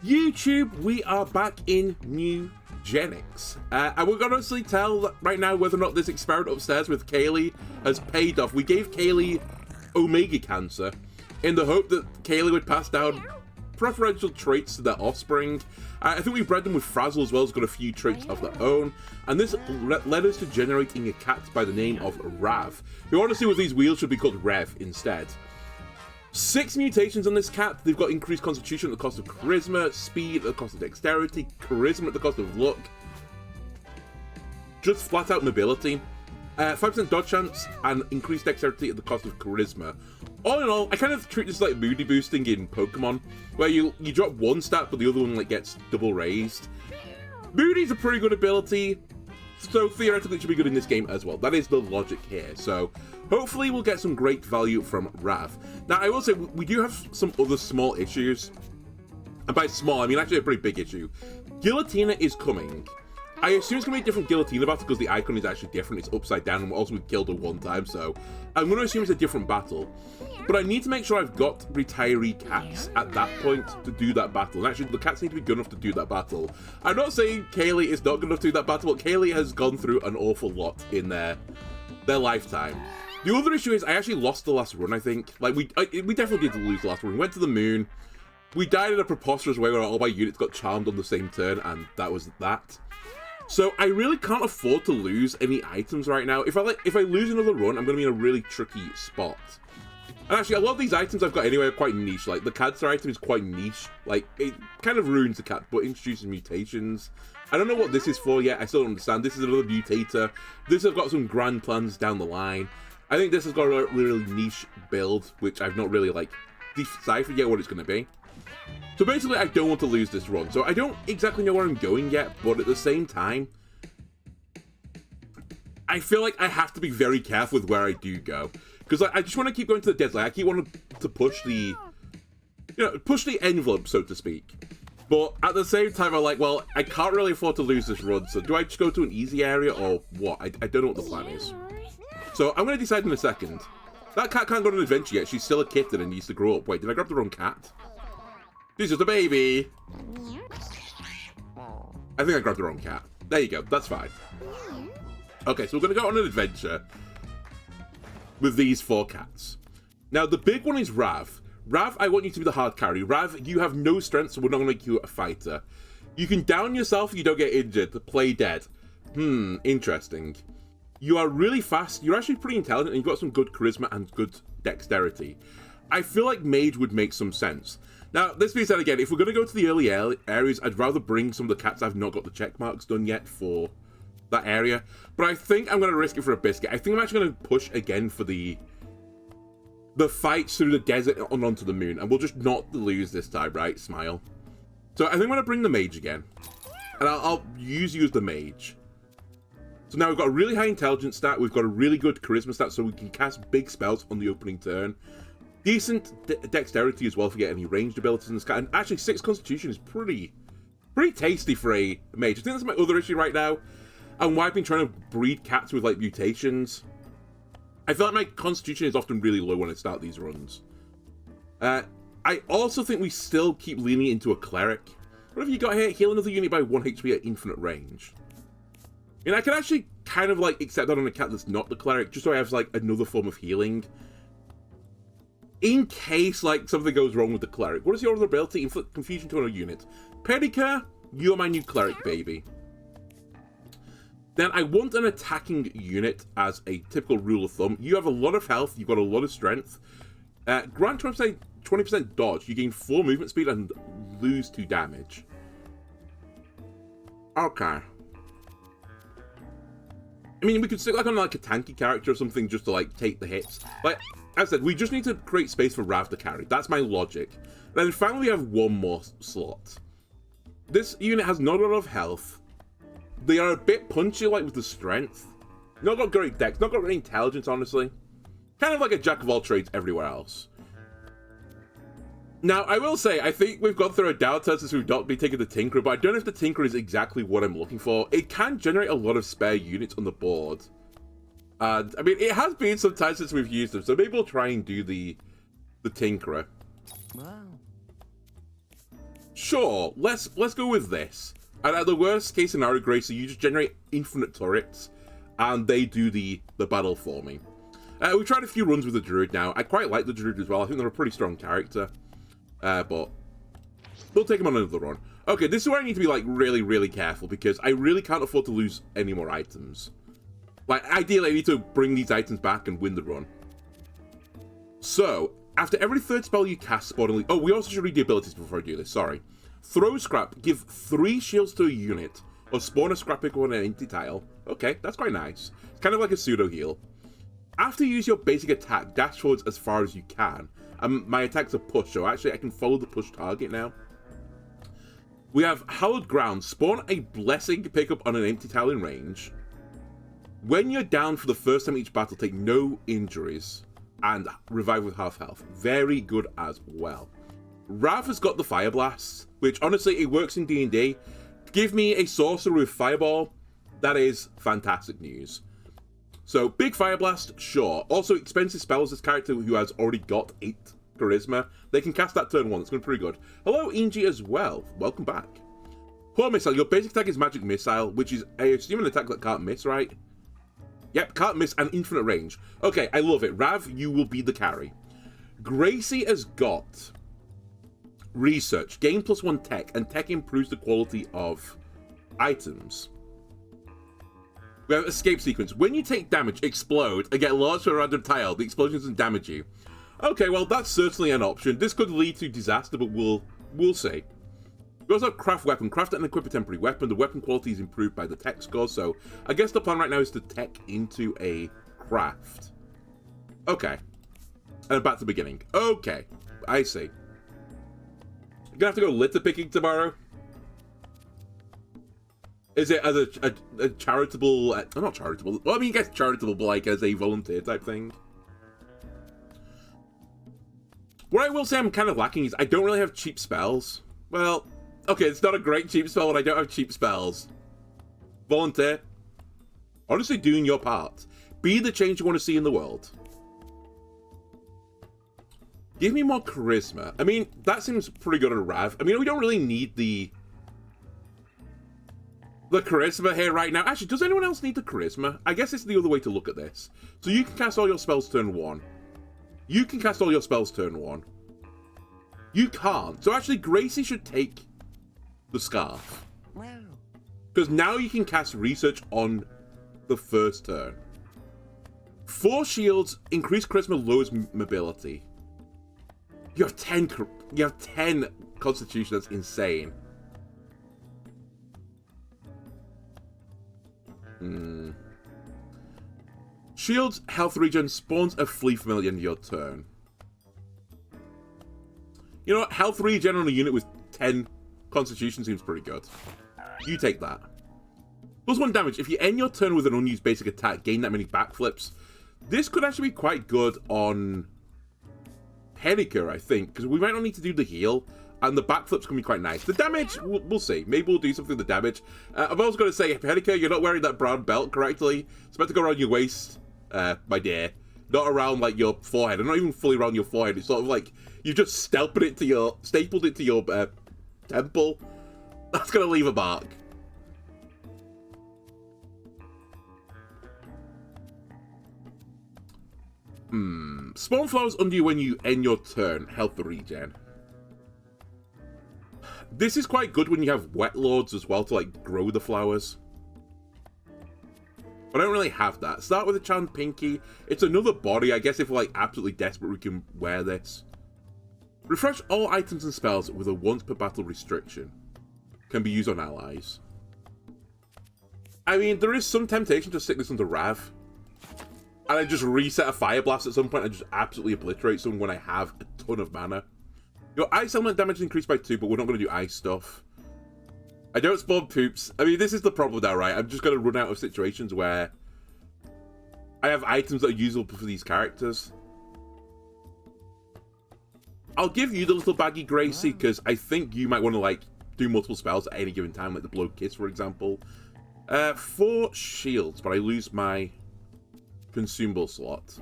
YouTube, we are back in Mewgenics. And we're going to honestly tell right now whether or not this experiment upstairs with Kaylee has paid off. We gave Kaylee Omega Cancer in the hope that Kaylee would pass down preferential traits to their offspring. I think we bred them with Frazzle as well, has got a few traits of their own. And this led us to generating a cat by the name of Rav, who honestly with these wheels should be called Rev instead. 6 mutations on this cat. They've got increased constitution at the cost of charisma, speed at the cost of dexterity, charisma at the cost of luck, just flat out mobility, 5% dodge chance, and increased dexterity at the cost of charisma. All in all, I kind of treat this like moody boosting in Pokemon, where you drop one stat but the other one like gets double raised. Moody's a pretty good ability, so theoretically it should be good in this game as well. That is the logic here. So hopefully we'll get some great value from Rav. Now I will say we do have some other small issues. And by small, I mean actually a pretty big issue. Giratina is coming. I assume it's going to be a different Giratina battle because the icon is actually different. It's upside down and also we killed her one time. So I'm going to assume it's a different battle. But I need to make sure I've got retiree cats at that point to do that battle. And actually, the cats need to be good enough to do that battle. I'm not saying Kaylee is not good enough to do that battle, but Kaylee has gone through an awful lot in their lifetime. The other issue is I actually lost the last run, I think. Like, we definitely did lose the last run. We went to the moon. We died in a preposterous way where all my units got charmed on the same turn, and that was that. So I really can't afford to lose any items right now. If I lose another run, I'm going to be in a really tricky spot. And actually, a lot of these items I've got anyway are quite niche. Like, the cancer item is quite niche. Like, it kind of ruins the cat, but introduces mutations. I don't know what this is for yet. I still don't understand. This is another mutator. This has got some grand plans down the line. I think this has got a really niche build, which I've not really, like, deciphered yet what it's going to be. So basically, I don't want to lose this run. So I don't exactly know where I'm going yet, but at the same time, I feel like I have to be very careful with where I do go. Because I just want to keep going to the deadline. I keep wanting to push the, push the envelope, so to speak. But at the same time, I'm like, well, I can't really afford to lose this run. So do I just go to an easy area or what? I don't know what the plan is. So I'm going to decide in a second. That cat can't go on an adventure yet. She's still a kitten and needs to grow up. Wait, did I grab the wrong cat? She's just a baby. I think I grabbed the wrong cat. There you go. That's fine. Okay, so we're going to go on an adventure with these 4 cats. Now, the big one is Rav. Rav, I want you to be the hard carry. Rav, you have no strength, so we're not going to make you a fighter. You can down yourself if you don't get injured. Play dead. Interesting. You are really fast. You're actually pretty intelligent, and you've got some good charisma and good dexterity. I feel like Mage would make some sense. Now, this being said again, if we're going to go to the early areas, I'd rather bring some of the cats I've not got the check marks done yet for that area. But I think I'm going to risk it for a biscuit. I think I'm actually going to push again for the fights through the desert and onto the moon. And we'll just not lose this time, right? Smile. So I think I'm going to bring the mage again. And I'll use you as the mage. So now we've got a really high intelligence stat. We've got a really good charisma stat, so we can cast big spells on the opening turn. Decent dexterity as well if we get any ranged abilities in this cat. And actually 6 constitution is pretty tasty for a mage. I think that's my other issue right now. And why I've been trying to breed cats with, like, mutations. I feel like my constitution is often really low when I start these runs. I also think we still keep leaning into a cleric. What have you got here? Heal another unit by 1 HP at infinite range. And I can actually kind of, like, accept that on a cat that's not the cleric, just so I have, like, another form of healing. In case, like, something goes wrong with the cleric. What is your other ability? Inflict confusion to another unit. Pedicure, you're my new cleric, baby. Then I want an attacking unit as a typical rule of thumb. You have a lot of health, you've got a lot of strength. Grant 20% dodge. You gain 4 movement speed and lose 2 damage. Okay. I mean, we could stick like on like a tanky character or something just to like take the hits. Like as I said, we just need to create space for Rav to carry. That's my logic. And then finally we have 1 more slot. This unit has not a lot of health. They are a bit punchy, like, with the strength. Not got great dex, not got great intelligence, honestly. Kind of like a jack of all trades everywhere else. Now, I will say, I think we've gone through a downturn since we've not been taking the Tinkerer, but I don't know if the Tinkerer is exactly what I'm looking for. It can generate a lot of spare units on the board. And, I mean, it has been some time since we've used them, so maybe we'll try and do the Tinkerer. Wow. Sure, let's go with this. And at the worst case scenario, Gracie, you just generate infinite turrets, and they do the battle for me. We've tried a few runs with the Druid now. I quite like the Druid as well. I think they're a pretty strong character. But we'll take them on another run. Okay, this is where I need to be, like, really, really careful, because I really can't afford to lose any more items. Like, ideally, I need to bring these items back and win the run. So, after every third spell you cast, spawn... Oh, we also should read the abilities before I do this, sorry. Throw scrap, give 3 shields to a unit, or spawn a scrap pick on an empty tile. Okay, that's quite nice. It's kind of like a pseudo heal. After you use your basic attack, dash forwards as far as you can. My attack's a push, so actually I can follow the push target now. We have Hallowed Ground. Spawn a blessing pickup on an empty tile in range. When you're down for the first time each battle, take no injuries. And revive with half health. Very good as well. Rav has got the Fire Blast, which honestly, it works in D&D. Give me a sorcerer with Fireball. That is fantastic news. So, big Fire Blast, sure. Also, expensive spells. This character who has already got 8 Charisma. They can cast that turn 1. It's going to be pretty good. Hello, Inji, as well. Welcome back. Poor Missile. Your basic attack is Magic Missile, which is, I assume, an attack that can't miss, right? Yep, can't miss and infinite range. Okay, I love it. Rav, you will be the carry. Gracie has got Research. Gain +1 tech, and tech improves the quality of items. We have Escape Sequence. When you take damage, explode, and get launched to a random tile, the explosion doesn't damage you. Okay, well, that's certainly an option. This could lead to disaster, but we'll see. We also have Craft Weapon. Craft and equip a temporary weapon. The weapon quality is improved by the tech score, so I guess the plan right now is to tech into a craft. Okay. And back to the beginning. Okay, I see. You're gonna have to go litter picking tomorrow? Is it as a charitable... not charitable. Well, I mean, I guess charitable, but like as a volunteer type thing. What I will say I'm kind of lacking is I don't really have cheap spells. Well, okay, it's not a great cheap spell, but I don't have cheap spells. Volunteer. Honestly, doing your part. Be the change you want to see in the world. Give me more charisma. I mean, that seems pretty good on Rav. I mean, we don't really need the charisma here right now. Actually, does anyone else need the charisma? I guess it's the other way to look at this. So you can cast all your spells turn 1. You can cast all your spells turn 1. You can't. So actually, Gracie should take the Scarf. Wow. Because now you can cast Research on the first turn. 4 shields, increase charisma, lowers mobility. You have 10 Constitution. That's insane. Shields, health regen, spawns a flea from the end of your turn. You know what? Health regen on a unit with 10 Constitution seems pretty good. You take that. +1 damage. If you end your turn with an unused basic attack, gain that many backflips. This could actually be quite good on Perica, I think, because we might not need to do the heal, and the backflips can be quite nice. The damage, we'll see. Maybe we'll do something with the damage. I've also got to say, Perica, you're not wearing that brown belt correctly. It's meant to go around your waist, my dear. Not around, like, your forehead. And not even fully around your forehead. It's sort of like you just stapled it to your temple. That's going to leave a mark. Spawn flowers under you when you end your turn. Health regen. This is quite good when you have wet lords as well to like grow the flowers. But I don't really have that. Start with a Chant Pinky. It's another body. I guess if we're like absolutely desperate, we can wear this. Refresh all items and spells with a once per battle restriction. Can be used on allies. I mean, there is some temptation to stick this under Rav. And I just reset a Fire Blast at some point and just absolutely obliterate someone when I have a ton of mana. Your ice element damage is increased by 2, but we're not going to do ice stuff. I don't spawn poops. I mean, this is the problem now, right? I'm just going to run out of situations where I have items that are usable for these characters. I'll give you the little baggy Gracie, because I think you might want to, like, do multiple spells at any given time, like the Blow Kiss, for example. 4 shields, but I lose my consumable slot.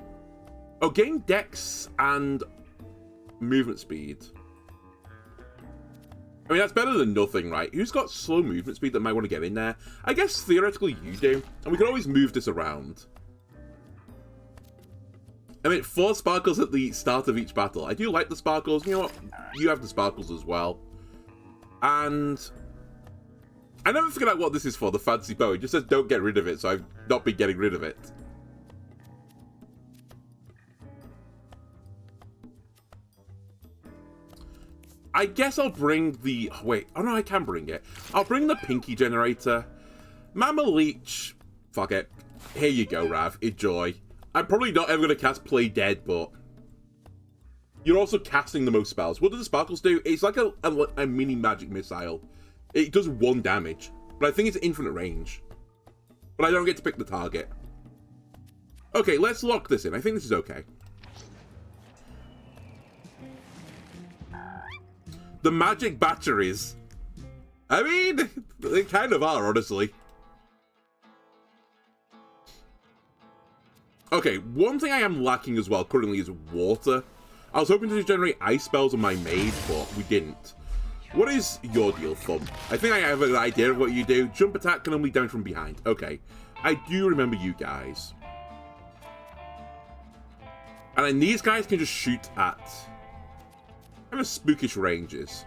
Oh, gain Dex and movement speed. I mean, that's better than nothing, right? Who's got slow movement speed that might want to get in there? I guess theoretically you do. And we can always move this around. I mean, 4 sparkles at the start of each battle. I do like the sparkles. You know what? You have the sparkles as well. And I never figured out what this is for, the fancy bow. It just says don't get rid of it, so I've not been getting rid of it. I guess I'll bring the... Wait. Oh, no, I can bring it. I'll bring the Pinky Generator. Mama Leech. Fuck it. Here you go, Rav. Enjoy. I'm probably not ever going to cast Play Dead, but... You're also casting the most spells. What do the sparkles do? It's like a mini magic missile. It does 1 damage. But I think it's infinite range. But I don't get to pick the target. Okay, let's lock this in. I think this is okay. The magic batteries. I mean, they kind of are, honestly. Okay, one thing I am lacking as well currently is water. I was hoping to generate ice spells on my mage, but we didn't. What is your deal, Thumb? I think I have an idea of what you do. Jump attack can only damage from behind. Okay, I do remember you guys. And then these guys can just shoot at kind of spookish ranges.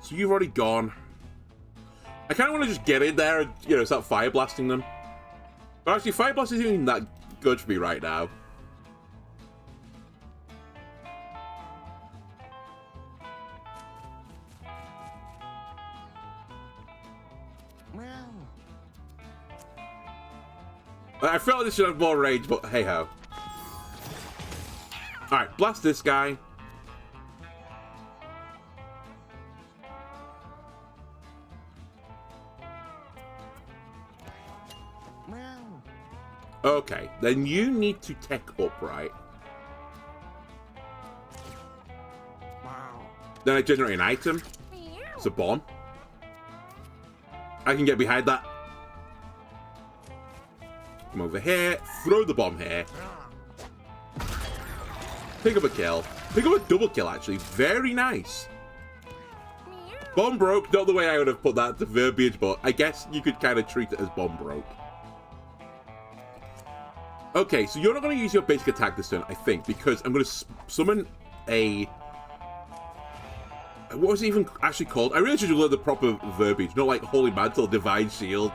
So you've already gone. I kind of want to just get in there and, you know, start fire blasting them. But actually, fire blast isn't even that good for me right now. I feel like this should have more range, but hey ho. Alright, blast this guy. Okay, then you need to tech up, right? Then I generate an item. It's a bomb. I can get behind that. Come over here, throw the bomb here. Pick up a kill. Pick up a double kill, actually. Very nice. Bomb broke, not the way I would have put that to verbiage, but I guess you could kind of treat it as bomb broke. Okay, so you're not going to use your basic attack this turn, I think, because I'm going to summon a... What was it even actually called? I really should have learned the proper verbiage, not like Holy Mantle, Divine Shield.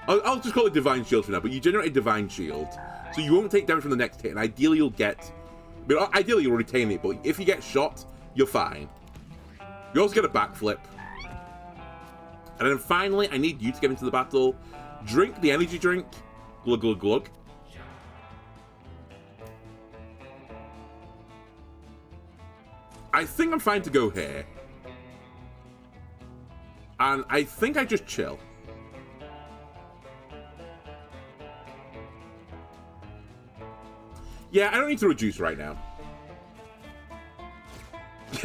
I'll just call it Divine Shield for now, but you generate a Divine Shield, so you won't take damage from the next hit, and ideally you'll get... I mean, ideally you'll retain it, but if you get shot, you're fine. You also get a backflip. And then finally, I need you to get into the battle. Drink the energy drink. Glug, glug, glug. I think I'm fine to go here. And I think I just chill. Yeah, I don't need to reduce right now.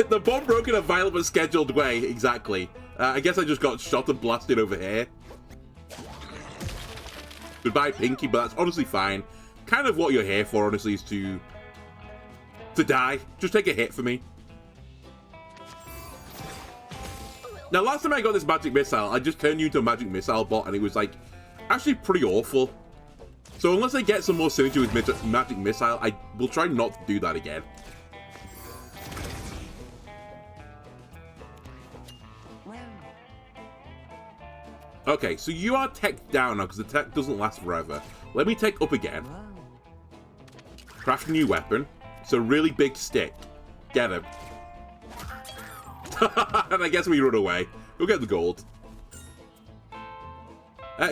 The bomb broke in a violent but scheduled way, exactly. I guess I just got shot and blasted over here. Goodbye, Pinky, but that's honestly fine. Kind of what you're here for, honestly, is to die. Just take a hit for me. Now, last time I got this magic missile, I just turned you into a magic missile bot, and it was, like, actually pretty awful. So unless I get some more synergy with magic missile, I will try not to do that again. Okay, so you are tech down now, because the tech doesn't last forever. Let me tech up again. Craft a new weapon. It's a really big stick. Get him. And I guess we run away. Go get the gold.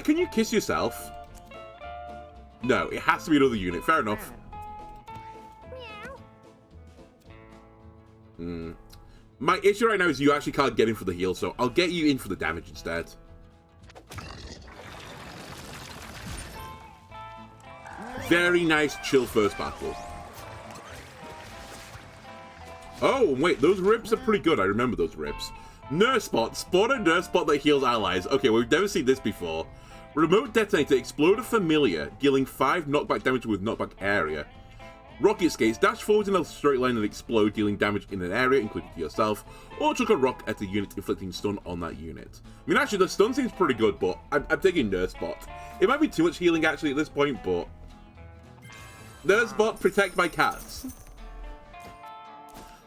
Can you kiss yourself? No, it has to be another unit. Fair enough. My issue right now is you actually can't get in for the heal, so I'll get you in for the damage instead. Very nice, chill first battle. Oh, wait, those ribs are pretty good. I remember those ribs. Nurse Spot. Spawn a Nurse Spot that heals allies. Okay, well, we've never seen this before. Remote Detonator. Explode a familiar, dealing 5 knockback damage with knockback area. Rocket skates. Dash forward in a straight line and explode, dealing damage in an area, including to yourself, or chuck a rock at a unit, inflicting stun on that unit. I mean, actually, the stun seems pretty good, but I'm taking Nurse Bot. It might be too much healing, actually, at this point, but... Nurse Bot, protect my cats.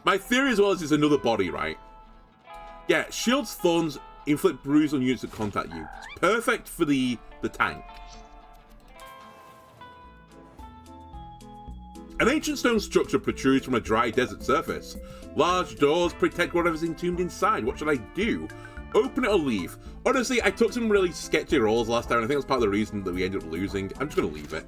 My theory as well is it's another body, right? Yeah, shields, thorns, inflict bruise on units that contact you. It's perfect for the tank. An ancient stone structure protrudes from a dry desert surface. Large doors protect whatever's entombed inside. What should I do? Open it or leave? Honestly, I took some really sketchy rolls last time, and I think that's part of the reason that we ended up losing. I'm just going to leave it.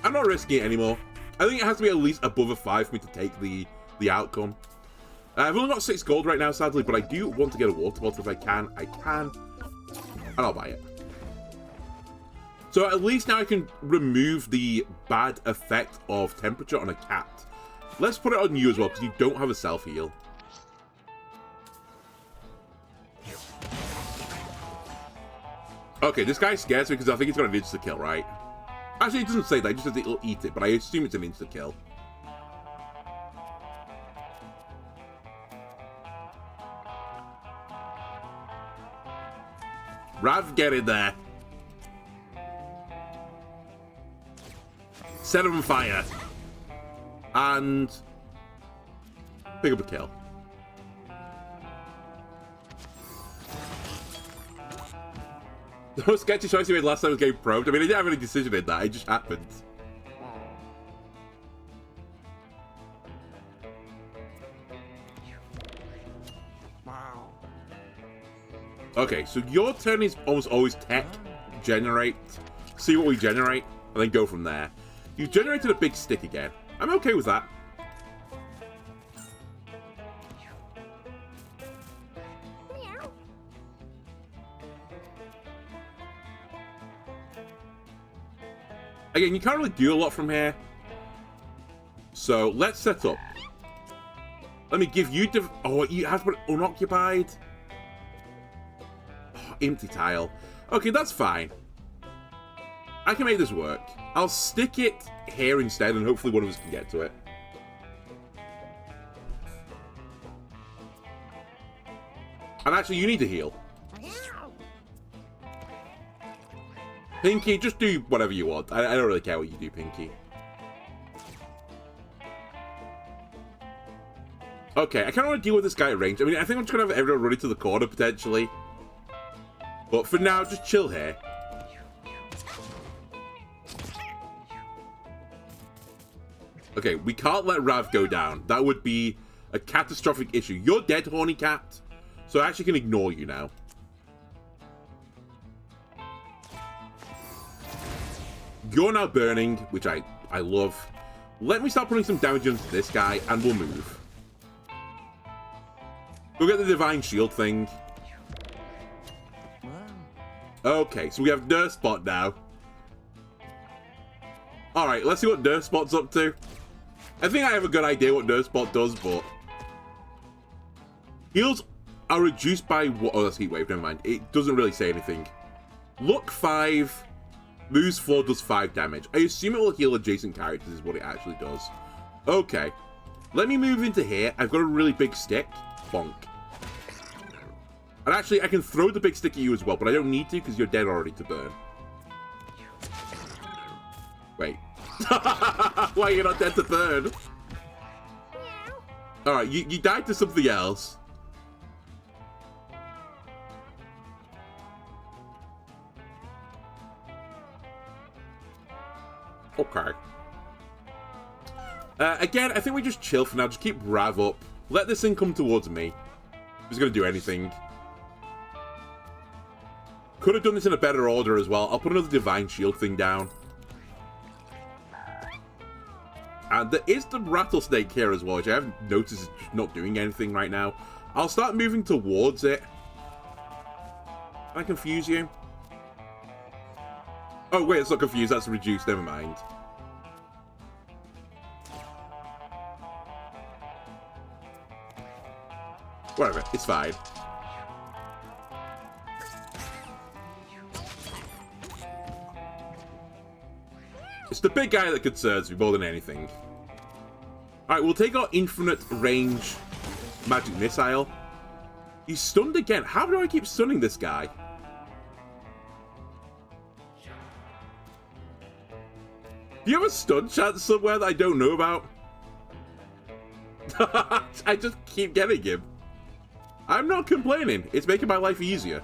I'm not risking it anymore. I think it has to be at least above a 5 for me to take the outcome. I've only got 6 gold right now, sadly, but I do want to get a water bottle if I can. I can, and I'll buy it. So at least now I can remove the bad effect of temperature on a cat. Let's put it on you as well, because you don't have a self-heal. Okay, this guy scares me because I think he's got an insta-kill, right? Actually, it doesn't say that, it just says it'll eat it, but I assume it's an insta-kill. Rav, get in there. Set him on fire. And pick up a kill. The most sketchy choice he made last time was getting probed. I mean, I didn't have any decision in that. It just happened. Okay, so your turn is almost always tech, generate, see what we generate, and then go from there. You generated a big stick again. I'm okay with that. Again, you can't really do a lot from here. So, let's set up. Let me give you... Oh, you have to put it unoccupied. Oh, empty tile. Okay, that's fine. I can make this work. I'll stick it here instead, and hopefully one of us can get to it. And actually, you need to heal. Pinky, just do whatever you want. I don't really care what you do, Pinky. Okay, I kind of want to deal with this guy at range. I mean, I think I'm just going to have everyone running to the corner, potentially. But for now, just chill here. Okay, we can't let Rav go down. That would be a catastrophic issue. You're dead, horny cat. So I actually can ignore you now. You're now burning, which I love. Let me start putting some damage into this guy, and we'll move. Go get the Divine Shield thing. Okay, so we have Nurse Bot now. Alright, let's see what Nurse Bot's up to. I think I have a good idea what Nurse Bot does, but... Heals are reduced by what... Oh, that's Heat Wave, never mind. It doesn't really say anything. Look 5... Moves 4 does 5 damage. I assume it will heal adjacent characters is what it actually does. Okay. Let me move into here. I've got a really big stick. Bonk. And actually, I can throw the big stick at you as well, but I don't need to because you're dead already to burn. Wait. Why are you not dead to burn? Alright, you died to something else. Okay. Again, I think we just chill for now. Just keep Rav up. Let this thing come towards me. If it's going to do anything. Could have done this in a better order as well. I'll put another Divine Shield thing down. And there is the Rattlesnake here as well, which I haven't noticed is just not doing anything right now. I'll start moving towards it. Can I confuse you? Oh, wait, it's not confused. That's reduced. Never mind. Whatever. It's fine. It's the big guy that concerns me more than anything. Alright, we'll take our infinite range magic missile. He's stunned again. How do I keep stunning this guy? Do you have a stun chance somewhere that I don't know about? I just keep getting him. I'm not complaining. It's making my life easier.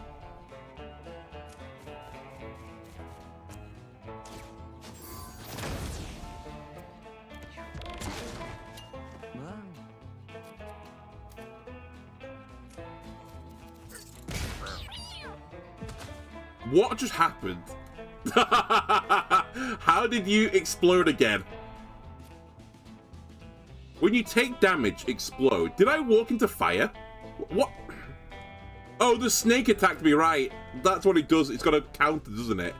What just happened? How did you explode again? When you take damage, explode. Did I walk into fire? What? Oh, the snake attacked me, right. That's what it does. It's got to counter, doesn't it?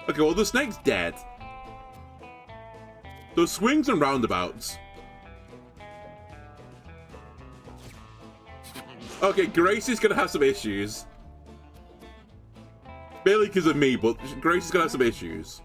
Okay, well, the snake's dead. Those swings and roundabouts. Okay, Gracie's going to have some issues. Barely because of me, but Grace is going to have some issues.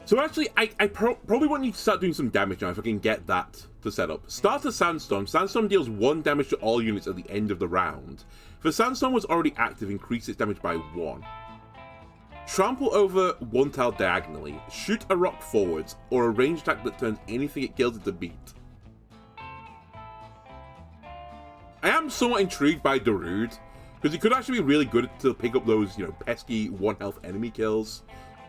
So actually, I probably want you to start doing some damage now if I can get that to set up. Start a Sandstorm. Sandstorm deals 1 damage to all units at the end of the round. If a Sandstorm was already active, increase its damage by 1. Trample over 1 tile diagonally. Shoot a rock forwards, or a ranged attack that turns anything it kills into beat. I am somewhat intrigued by Darude, because he could actually be really good to pick up those, pesky 1 health enemy kills.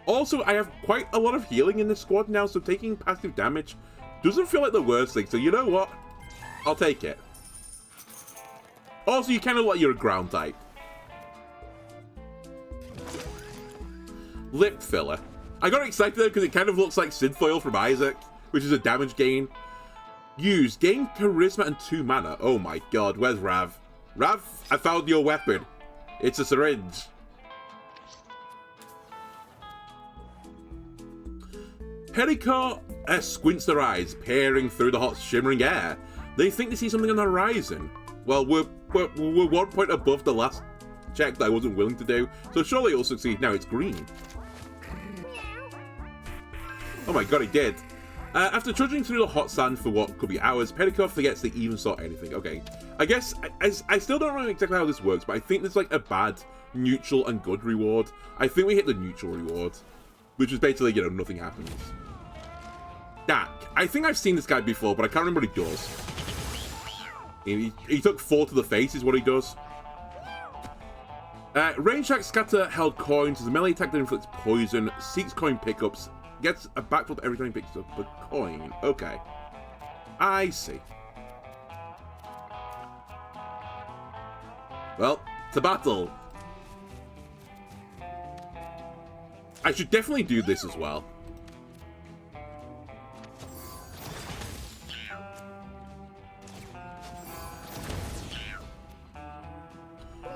Also, I have quite a lot of healing in this squad now, so taking passive damage doesn't feel like the worst thing, so you know what? I'll take it. Also, you kind of like you're a ground type. Lip filler. I got excited there because it kind of looks like Synth from Isaac, which is a damage gain. Use. Gain charisma and 2 mana. Oh my god, where's Rav? Rav, I found your weapon. It's a syringe. Pericar squints their eyes, peering through the hot, shimmering air. They think they see something on the horizon. Well, we're 1 point above the last check that I wasn't willing to do, so surely it'll succeed. Now it's green. Oh my god, it did. After trudging through the hot sand for what could be hours, Pericar forgets to even sort anything. Okay, I guess I still don't know exactly how this works, but I think there's like a bad, neutral, and good reward. I think we hit the neutral reward, which is basically, nothing happens. Dak. I think I've seen this guy before, but I can't remember what he does. He took 4 to the face is what he does. Range attack scatter held coins. As a melee attack that inflicts poison. Seeks coin pickups. Gets a backflip every time he picks up a coin. Okay. I see. Well, to battle. I should definitely do this as well.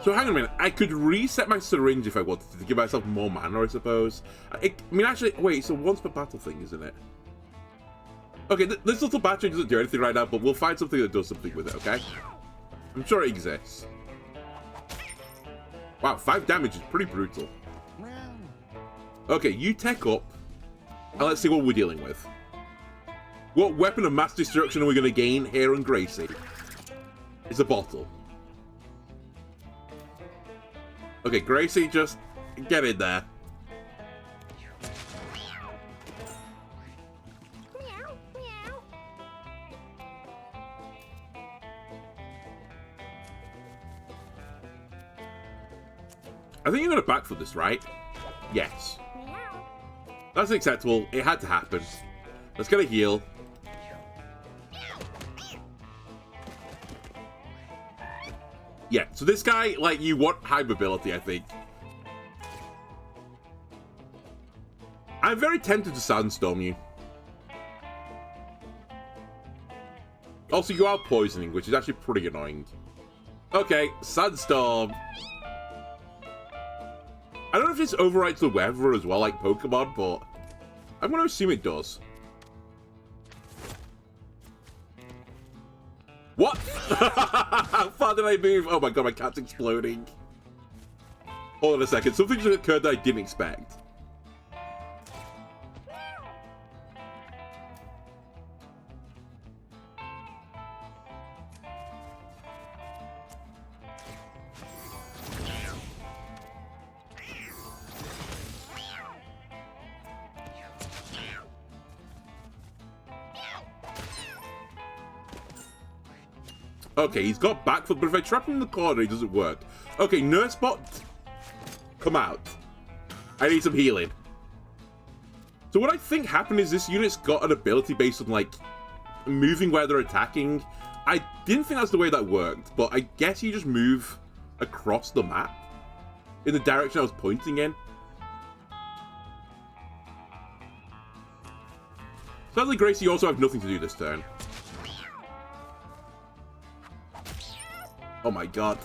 So hang on a minute, I could reset my syringe if I wanted to give myself more mana, I suppose. Actually, wait, it's a once per battle thing, isn't it? Okay, this little battery doesn't do anything right now, but we'll find something that does something with it, okay? I'm sure it exists. Wow, 5 damage is pretty brutal. Okay, you tech up, and let's see what we're dealing with. What weapon of mass destruction are we going to gain here on Gracie? It's a bottle. Okay, Gracie, just get in there. I think you're going to backflip this, right? Yes. That's acceptable. It had to happen. Let's get a heal. Yeah, so this guy, like, you want high mobility, I think. I'm very tempted to Sandstorm you. Also, you are poisoning, which is actually pretty annoying. Okay, Sandstorm. I don't know if this overwrites the weather as well, like Pokemon, but I'm going to assume it does. What? How far did I move? Oh my god, my cat's exploding. Hold on a second. Something just occurred that I didn't expect. Okay, he's got back foot, but if I trap him in the corner, it doesn't work. Okay, Nursebot, come out. I need some healing. So what I think happened is this unit's got an ability based on, like, moving where they're attacking. I didn't think that's the way that worked, but I guess you just move across the map in the direction I was pointing in. Sadly, Gracie, you also have nothing to do this turn. Oh my god.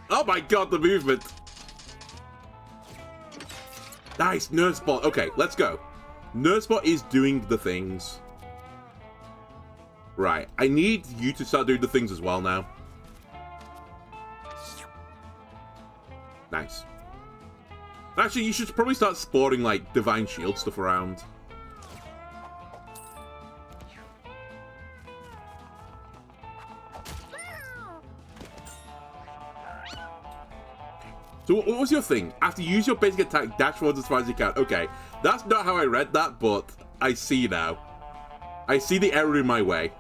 Oh my god, the movement. Nice, Nursebot. Okay, let's go. Nursebot is doing the things. Right, I need you to start doing the things as well now. Nice. Actually, you should probably start spawning, like, Divine Shield stuff around. So what was your thing? After you use your basic attack, dash forwards as far as you can. Okay, that's not how I read that, but I see now. I see the error in my way.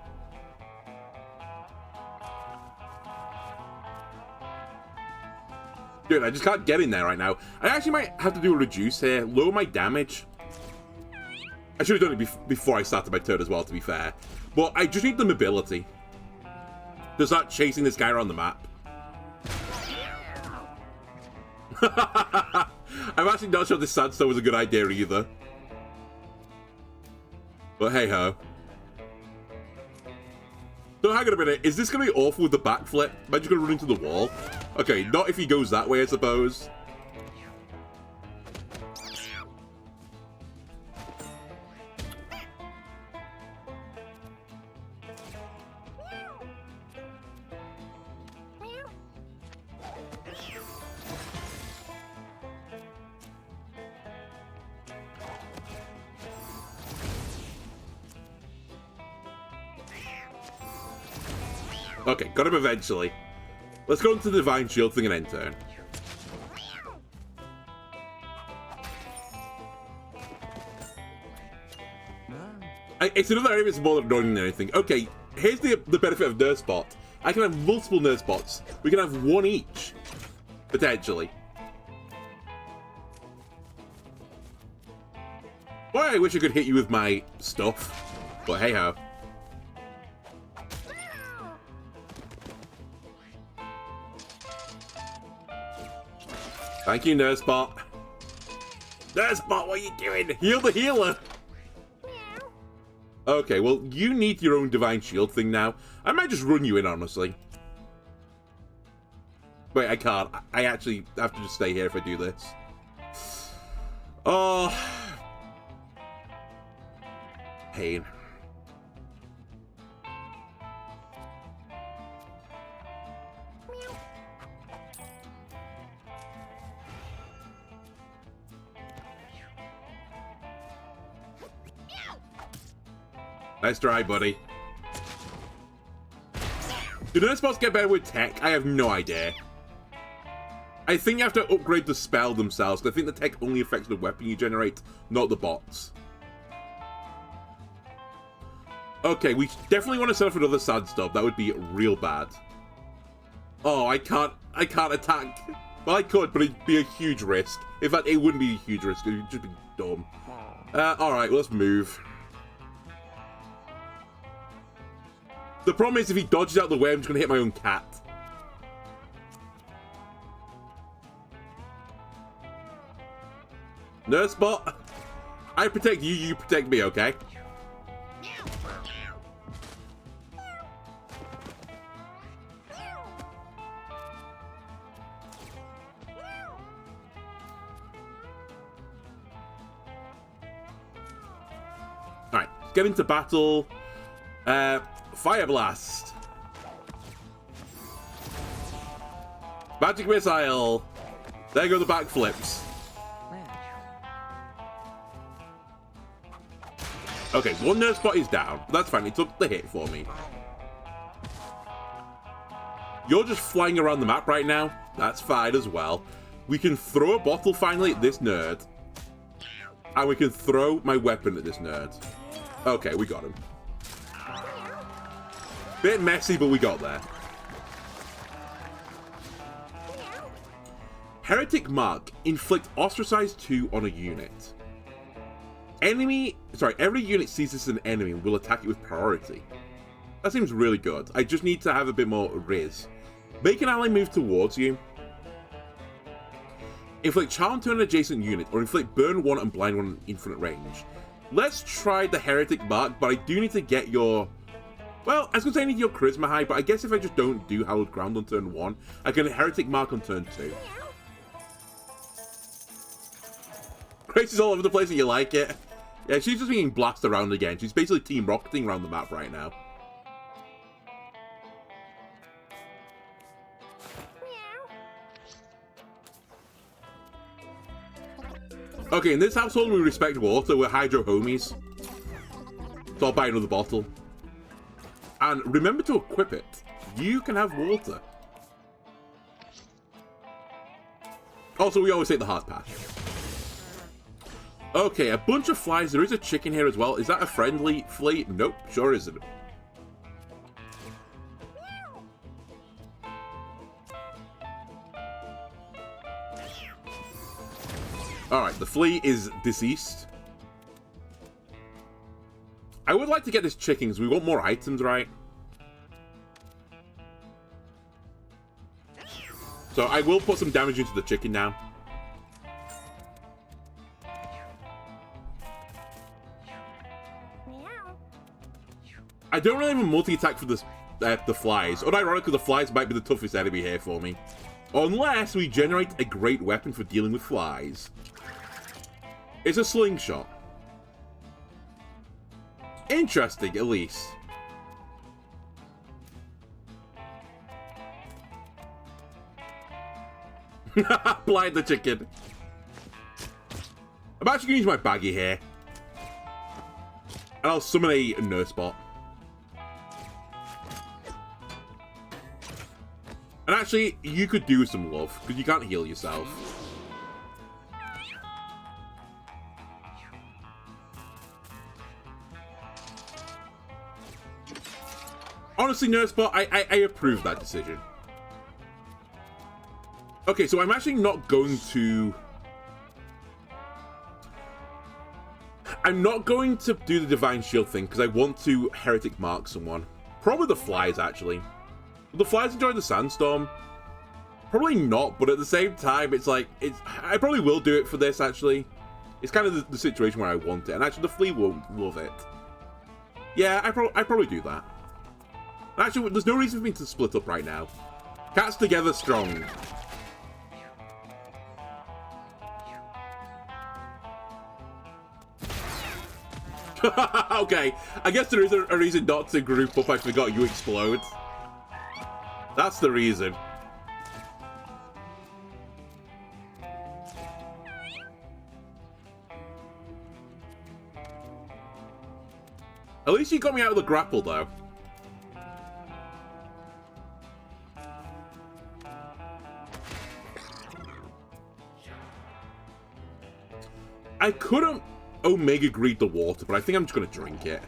Dude, I just can't get in there right now. I actually might have to do a reduce here. Lower my damage. I should have done it before I started my turn as well, to be fair. But I just need the mobility to start chasing this guy around the map. I'm actually not sure this sandstone was a good idea either. But hey ho. So hang on a minute, is this going to be awful with the backflip? Am I just going to run into the wall? Okay, not if he goes that way, I suppose. Okay, got him eventually. Let's go into the Divine Shield thing and end turn. It's another area that's more annoying than anything. Okay, here's the benefit of Nursebot. I can have multiple Nursebots. We can have one each, potentially. Boy, I wish I could hit you with my stuff, but hey ho. Thank you, Nursebot. Nursebot, what are you doing? Heal the healer! Okay, well, you need your own Divine Shield thing now. I might just run you in, honestly. Wait, I can't. I actually have to just stay here if I do this. Oh. Pain. Nice try, buddy. Do Nursebots get better with tech? I have no idea. I think you have to upgrade the spell themselves, because I think the tech only affects the weapon you generate, not the bots. Okay, we definitely want to set up another sad stuff. That would be real bad. Oh, I can't attack. Well, I could, but it'd be a huge risk. In fact, it wouldn't be a huge risk. It would just be dumb. Alright, well, let's move. The problem is if he dodges out the way, I'm just going to hit my own cat. Nursebot, I protect you, you protect me, okay? get into battle. Fire Blast. Magic Missile. There go the backflips. Okay, one nurse spot is down. That's fine. It took the hit for me. You're just flying around the map right now. That's fine as well. We can throw a bottle finally at this nerd. And we can throw my weapon at this nerd. Okay, we got him. Bit messy, but we got there. Heretic Mark. Inflict Ostracize 2 on a unit. Every unit sees this as an enemy and will attack it with priority. That seems really good. I just need to have a bit more Riz. Make an ally move towards you. Inflict Charm to an adjacent unit, or inflict Burn 1 and Blind 1 in infinite range. Let's try the Heretic Mark, but I do need to get your... Well, I was going to say I need your Charisma high, but I guess if I just don't do Hallowed Ground on turn 1, I can Heretic Mark on turn 2. Gracie's all over the place and you like it. Yeah, she's just being blasted around again. She's basically team rocketing around the map right now. Okay, in this household we respect water. We're hydro homies. So I'll buy another bottle. And remember to equip it. You can have water. Also, we always take the hard path. Okay, a bunch of flies. There is a chicken here as well. Is that a friendly flea? Nope, sure isn't. Alright, the flea is deceased. I would like to get this chicken because we want more items, right? So I will put some damage into the chicken now. I don't really have a multi-attack for this, the flies. Unironically, the flies might be the toughest enemy here for me. Unless we generate a great weapon for dealing with flies. It's a slingshot. Interesting, at least. Blind the chicken. I'm actually going to use my baggy here. And I'll summon a nurse bot. And actually, you could do some love, because you can't heal yourself. Honestly, Nursebot, I approve that decision. Okay, so I'm actually not going to... I'm not going to do the Divine Shield thing, because I want to Heretic Mark someone. Probably the flies, actually. Will the flies enjoy the sandstorm? Probably not, but at the same time, it's like... I probably will do it for this, actually. It's kind of the situation where I want it. And actually, the flea won't love it. Yeah, I probably do that. Actually, there's no reason for me to split up right now. Cats together strong. Okay, I guess there is a reason not to group up. I forgot you explode. That's the reason. At least you got me out of the grapple, though. I couldn't Omega Greed the water, but I think I'm just going to drink it.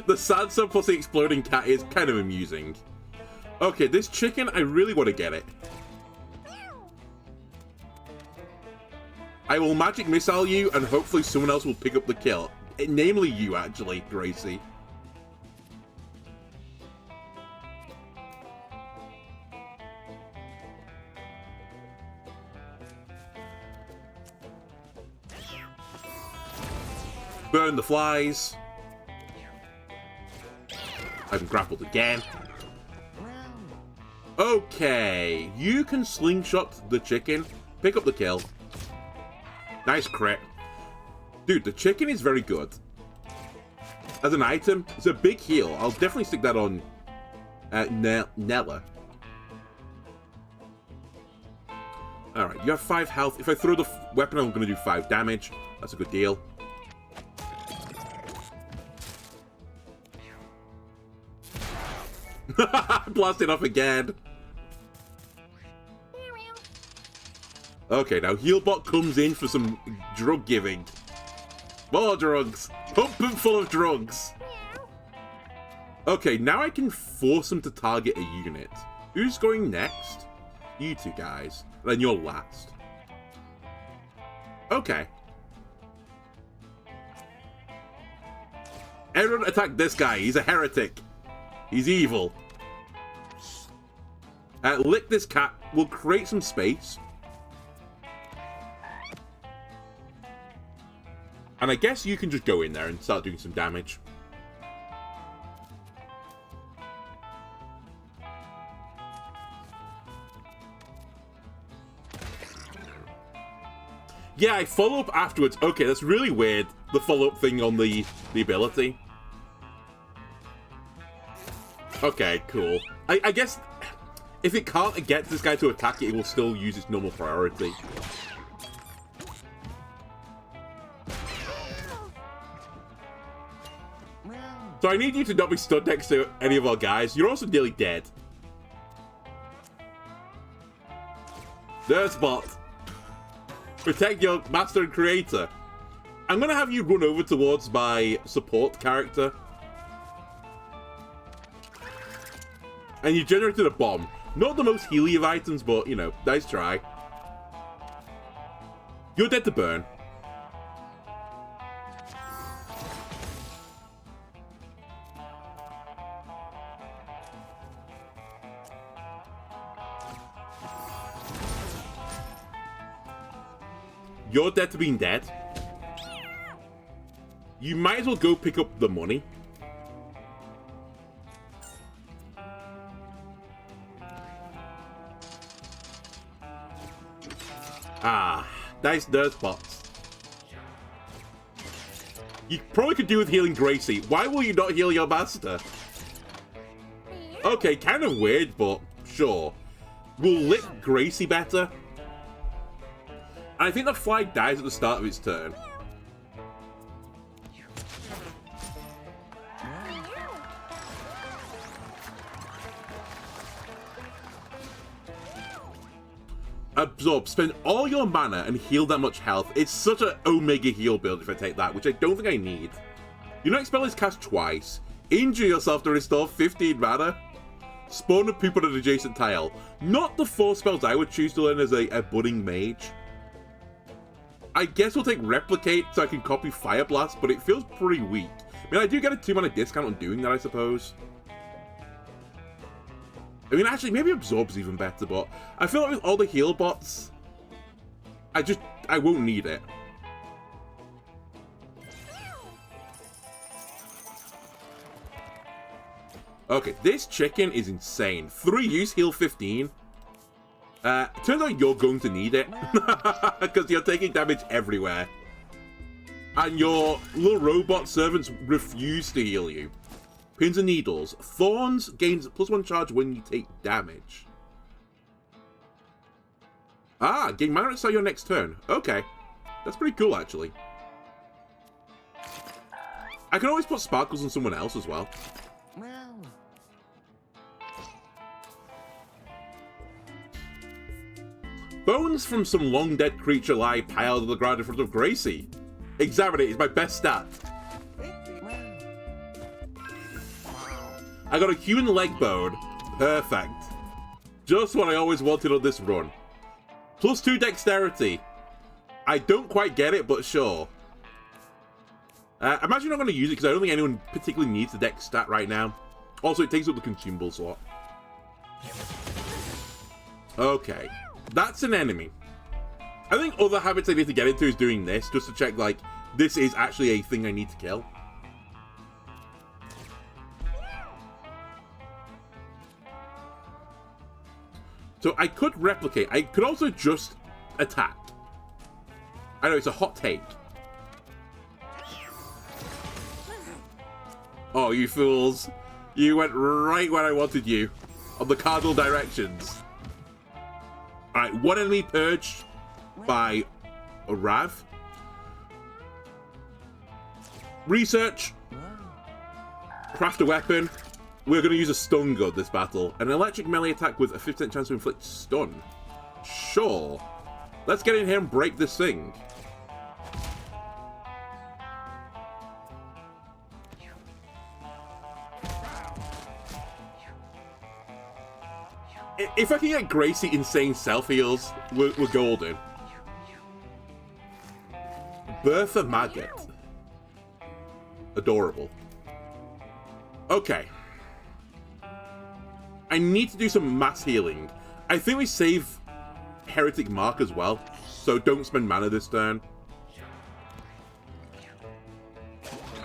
The Sansa plus the exploding cat is kind of amusing. Okay, this chicken, I really want to get it. I will magic missile you, and hopefully someone else will pick up the kill. Namely you, actually, Gracie. Burn the flies. I'm grappled again. Okay, you can slingshot the chicken. Pick up the kill. Nice crit. Dude, the chicken is very good. As an item, it's a big heal. I'll definitely stick that on Nella. Alright, you have 5 health. If I throw the weapon, I'm going to do 5 damage. That's a good deal. Blasted off again. Okay, now Healbot comes in for some drug giving. More drugs. Pump him full of drugs. Okay, now I can force him to target a unit. Who's going next? You two guys. And then you're last. Okay. Everyone attack this guy. He's a heretic. He's evil. Lick this cat. We'll create some space. And I guess you can just go in there and start doing some damage. Yeah, I follow up afterwards. Okay, that's really weird. The follow-up thing on the ability. Okay, cool. I guess if it can't get this guy to attack it, it will still use its normal priority. So I need you to not be stood next to any of our guys. You're also nearly dead. There's bot. Protect your master and creator. I'm going to have you run over towards my support character. And you generated a bomb. Not the most healy of items, but, you know, nice try. You're dead to burn. You're dead to being dead. You might as well go pick up the money. Ah, nice nurse bots. You probably could do with healing Gracie. Why will you not heal your master? Okay, kind of weird, but sure. We'll lick Gracie better. I think the fly dies at the start of its turn. Absorb. Spend all your mana and heal that much health. It's such an Omega heal build if I take that, which I don't think I need. Your next spell is cast twice. Injure yourself to restore 15 mana. Spawn a poop on an adjacent tile. Not the 4 spells I would choose to learn as a budding mage. I guess we'll take Replicate so I can copy Fire Blast, but it feels pretty weak. I mean, I do get a 2 mana discount on doing that, I suppose. I mean, actually, maybe Absorb's even better, but I feel like with all the heal bots, I won't need it. Okay, this chicken is insane. 3 use, heal 15. Turns out you're going to need it. Because you're taking damage everywhere. And your little robot servants refuse to heal you. Pins and Needles. Thorns gains +1 charge when you take damage. Ah, gain mana at start your next turn. Okay. That's pretty cool, actually. I can always put Sparkles on someone else as well. Bones from some long-dead creature lie piled on the ground in front of Gracie. Examine it, it's my best stat. I got a human leg bone. Perfect. Just what I always wanted on this run. +2 dexterity. I don't quite get it, but sure. I imagine I'm not going to use it because I don't think anyone particularly needs the dex stat right now. Also, it takes up the consumable slot. Okay. That's an enemy. I think other habits I need to get into is doing this, just to check, like, this is actually a thing I need to kill. So I could replicate. I could also just attack. I know, it's a hot take. Oh, you fools. You went right where I wanted you. On the cardinal directions. Alright, one enemy purged by a Rav. Research. Craft a weapon. We're going to use a stun gun this battle. An electric melee attack with a 50% chance to inflict stun. Sure. Let's get in here and break this thing. If I can get Gracie insane self-heals, we're golden. Bertha Maggot. Adorable. Okay. I need to do some mass healing. I think we save Heretic Mark as well, so don't spend mana this turn.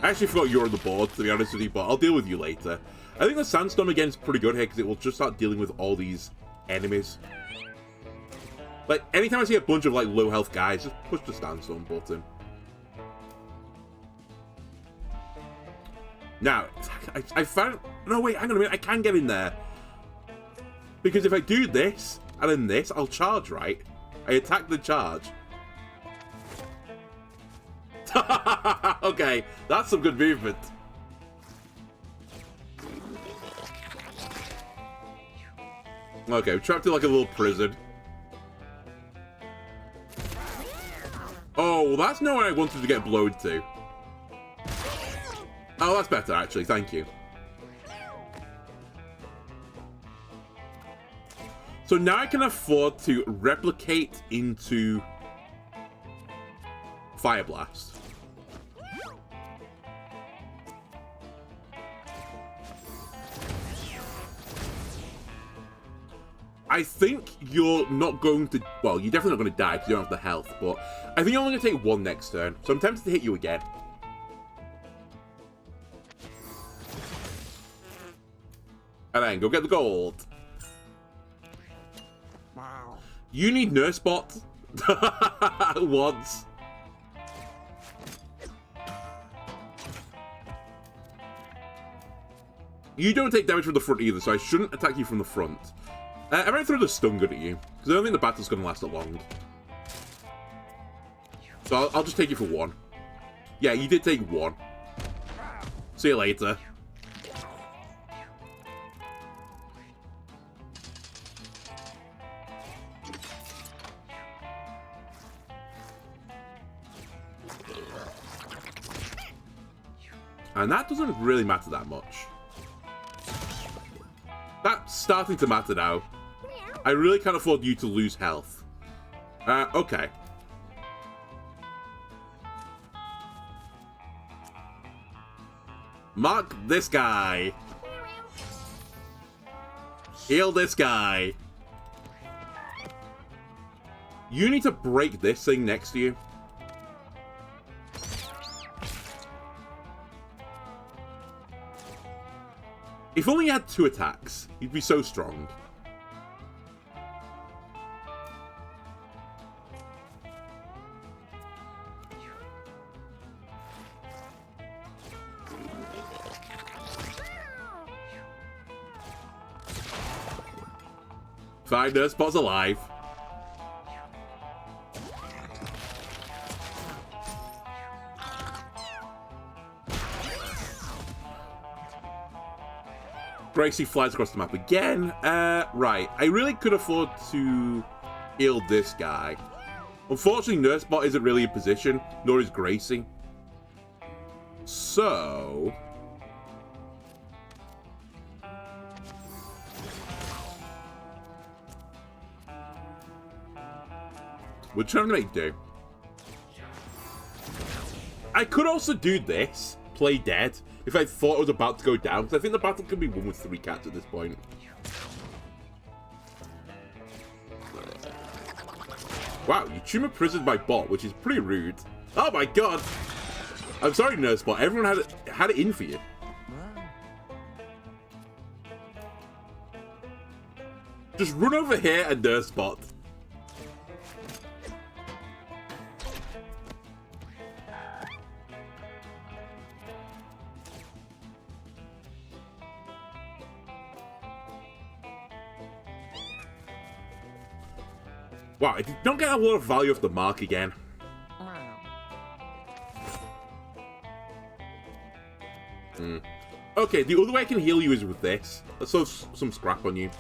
I actually forgot you're on the board, to be honest with you, but I'll deal with you later. I think the Sandstorm again is pretty good here, because it will just start dealing with all these enemies. Like, anytime I see a bunch of, like, low health guys, just push the Sandstorm button. Now, I found... No, wait, hang on a minute, I can get in there. Because if I do this, and then this, I'll charge, right? I attack the charge. Okay, that's some good movement. Okay, we're trapped in like a little prison. Oh, well, that's not where I wanted to get blown to. Oh, that's better, actually. Thank you. So now I can afford to replicate into Fire Blast. I think you're not going to... Well, you're definitely not going to die because you don't have the health, but I think you're only going to take one next turn, so I'm tempted to hit you again. And then go get the gold. Wow. You need Nurse Bot once. You don't take damage from the front either, so I shouldn't attack you from the front. I'm going to throw the stun gun at you, because I don't think the battle's going to last that long. So I'll just take you for one. Yeah, you did take one. See you later. And that doesn't really matter that much. That's starting to matter now. I really can't afford you to lose health. Okay. Mark this guy. Heal this guy. You need to break this thing next to you. If only you had 2 attacks, you'd be so strong. Fine, Nurse Bot's alive. Gracie flies across the map again. Right. I really could afford to heal this guy. Unfortunately, Nursebot isn't really in position, nor is Gracie. So... we're trying to make do. I could also do this, play dead, if I thought it was about to go down, because I think the battle can be won with 3 cats at this point. Wow, you tumor prisoned my bot, which is pretty rude. Oh my god! I'm sorry, Nursebot, everyone had it in for you. Just run over here and nurse spot. Wow, I don't get a lot of value off the mark again. Okay, the other way I can heal you is with this. Let's throw some scrap on you.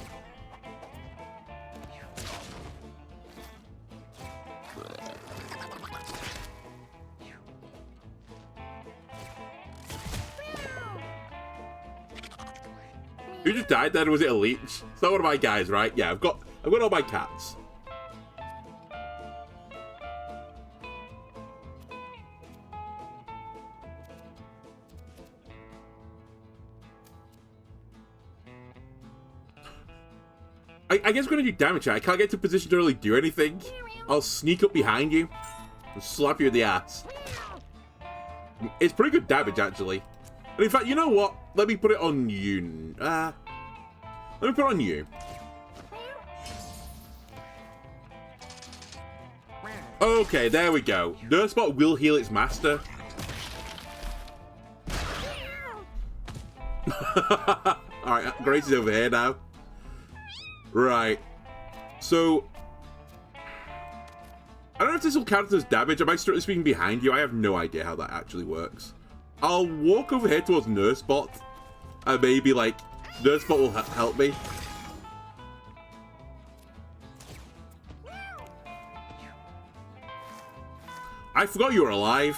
Who just died then? Was it a leech? It's not one of my guys, right? Yeah, I've got all my cats. I guess we're gonna do damage here. I can't get to position to really do anything. I'll sneak up behind you and slap you in the ass. It's pretty good damage, actually. And in fact, you know what? Let me put it on you. Let me put it on you. Okay, there we go. Nurse-bot will heal its master. Alright, Grace is over here now. Right. So, I don't know if this will count as damage. Am I strictly speaking behind you? I have no idea how that actually works. I'll walk over here towards Nursebot, and maybe, like, Nursebot will help me. I forgot you were alive,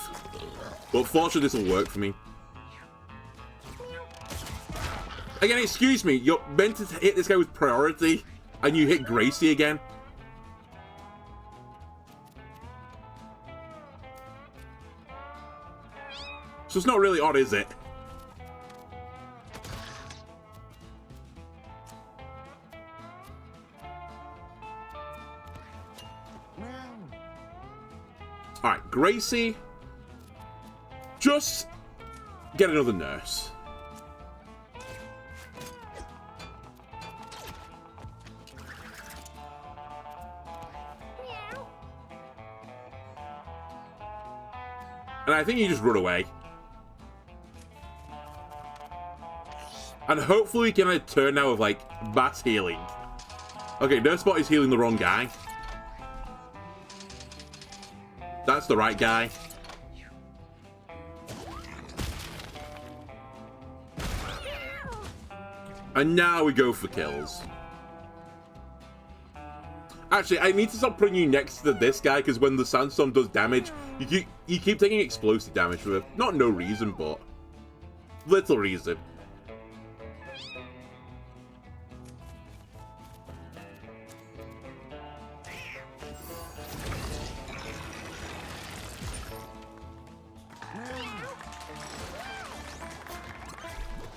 but fortunately this will work for me. Again, excuse me, you're meant to hit this guy with priority, and you hit Gracie again. So it's not really odd, is it? Alright, Gracie. Just get another nurse. And I think you just run away. And hopefully we can turn now with, like, mass healing. Okay, Nursebot is healing the wrong guy. That's the right guy. And now we go for kills. Actually, I need to stop putting you next to this guy, because when the sandstorm does damage, you keep taking explosive damage for not no reason, but little reason.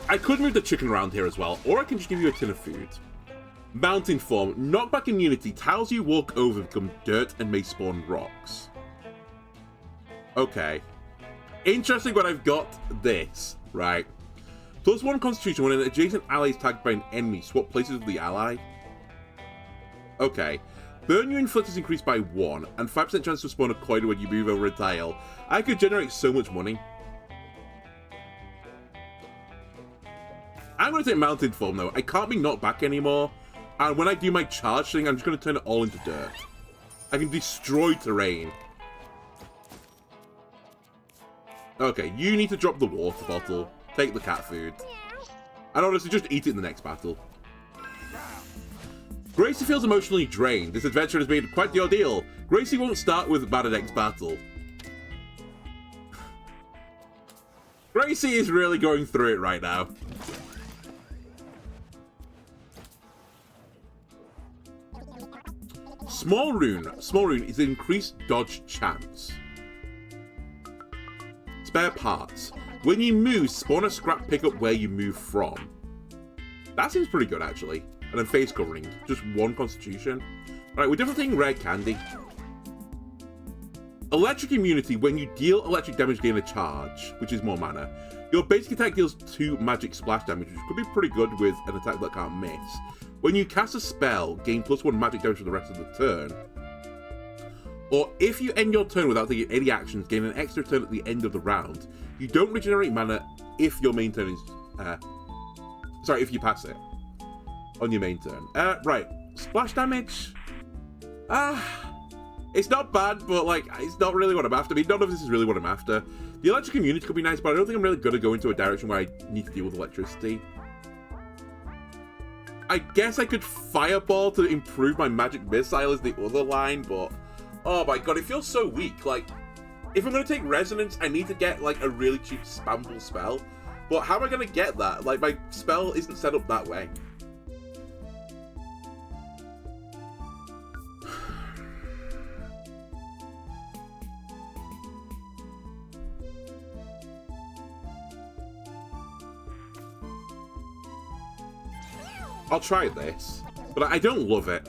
I could move the chicken around here as well, or I can just give you a tin of food. Mountain form. Knockback immunity. Tiles you walk over become dirt and may spawn rocks. Okay. Interesting when I've got this, right? +1 constitution when an adjacent ally is tagged by an enemy. Swap places with the ally. Okay. Burn you inflict is increased by 1, and 5% chance to spawn a coin when you move over a tile. I could generate so much money. I'm going to take mountain form though. I can't be knocked back anymore. And when I do my charge thing, I'm just going to turn it all into dirt. I can destroy terrain. Okay, you need to drop the water bottle. Take the cat food. And honestly, just eat it in the next battle. Gracie feels emotionally drained. This adventure has been quite the ordeal. Gracie won't start with bad next battle. Gracie is really going through it right now. Small rune. Small rune is increased dodge chance. Spare parts. When you move, spawn a scrap pickup where you move from. That seems pretty good, actually. And then face covering. Just 1 constitution. Alright, we're definitely taking rare candy. Electric immunity. When you deal electric damage, gain a charge, which is more mana. Your basic attack deals 2 magic splash damage, which could be pretty good with an attack that can't miss. When you cast a spell, gain +1 magic damage for the rest of the turn. Or if you end your turn without taking any actions, gain an extra turn at the end of the round. You don't regenerate mana if your main turn is... if you pass it on your main turn. Right. Splash damage? It's not bad, but, like, it's not really what I'm after. I mean, none of this is really what I'm after. The electric immunity could be nice, but I don't think I'm really going to go into a direction where I need to deal with electricity. I guess I could Fireball to improve my magic missile as the other line, but... Oh my god, it feels so weak. Like, if I'm going to take Resonance, I need to get, like, a really cheap spammable spell. But how am I going to get that? Like, my spell isn't set up that way. I'll try this, but I don't love it.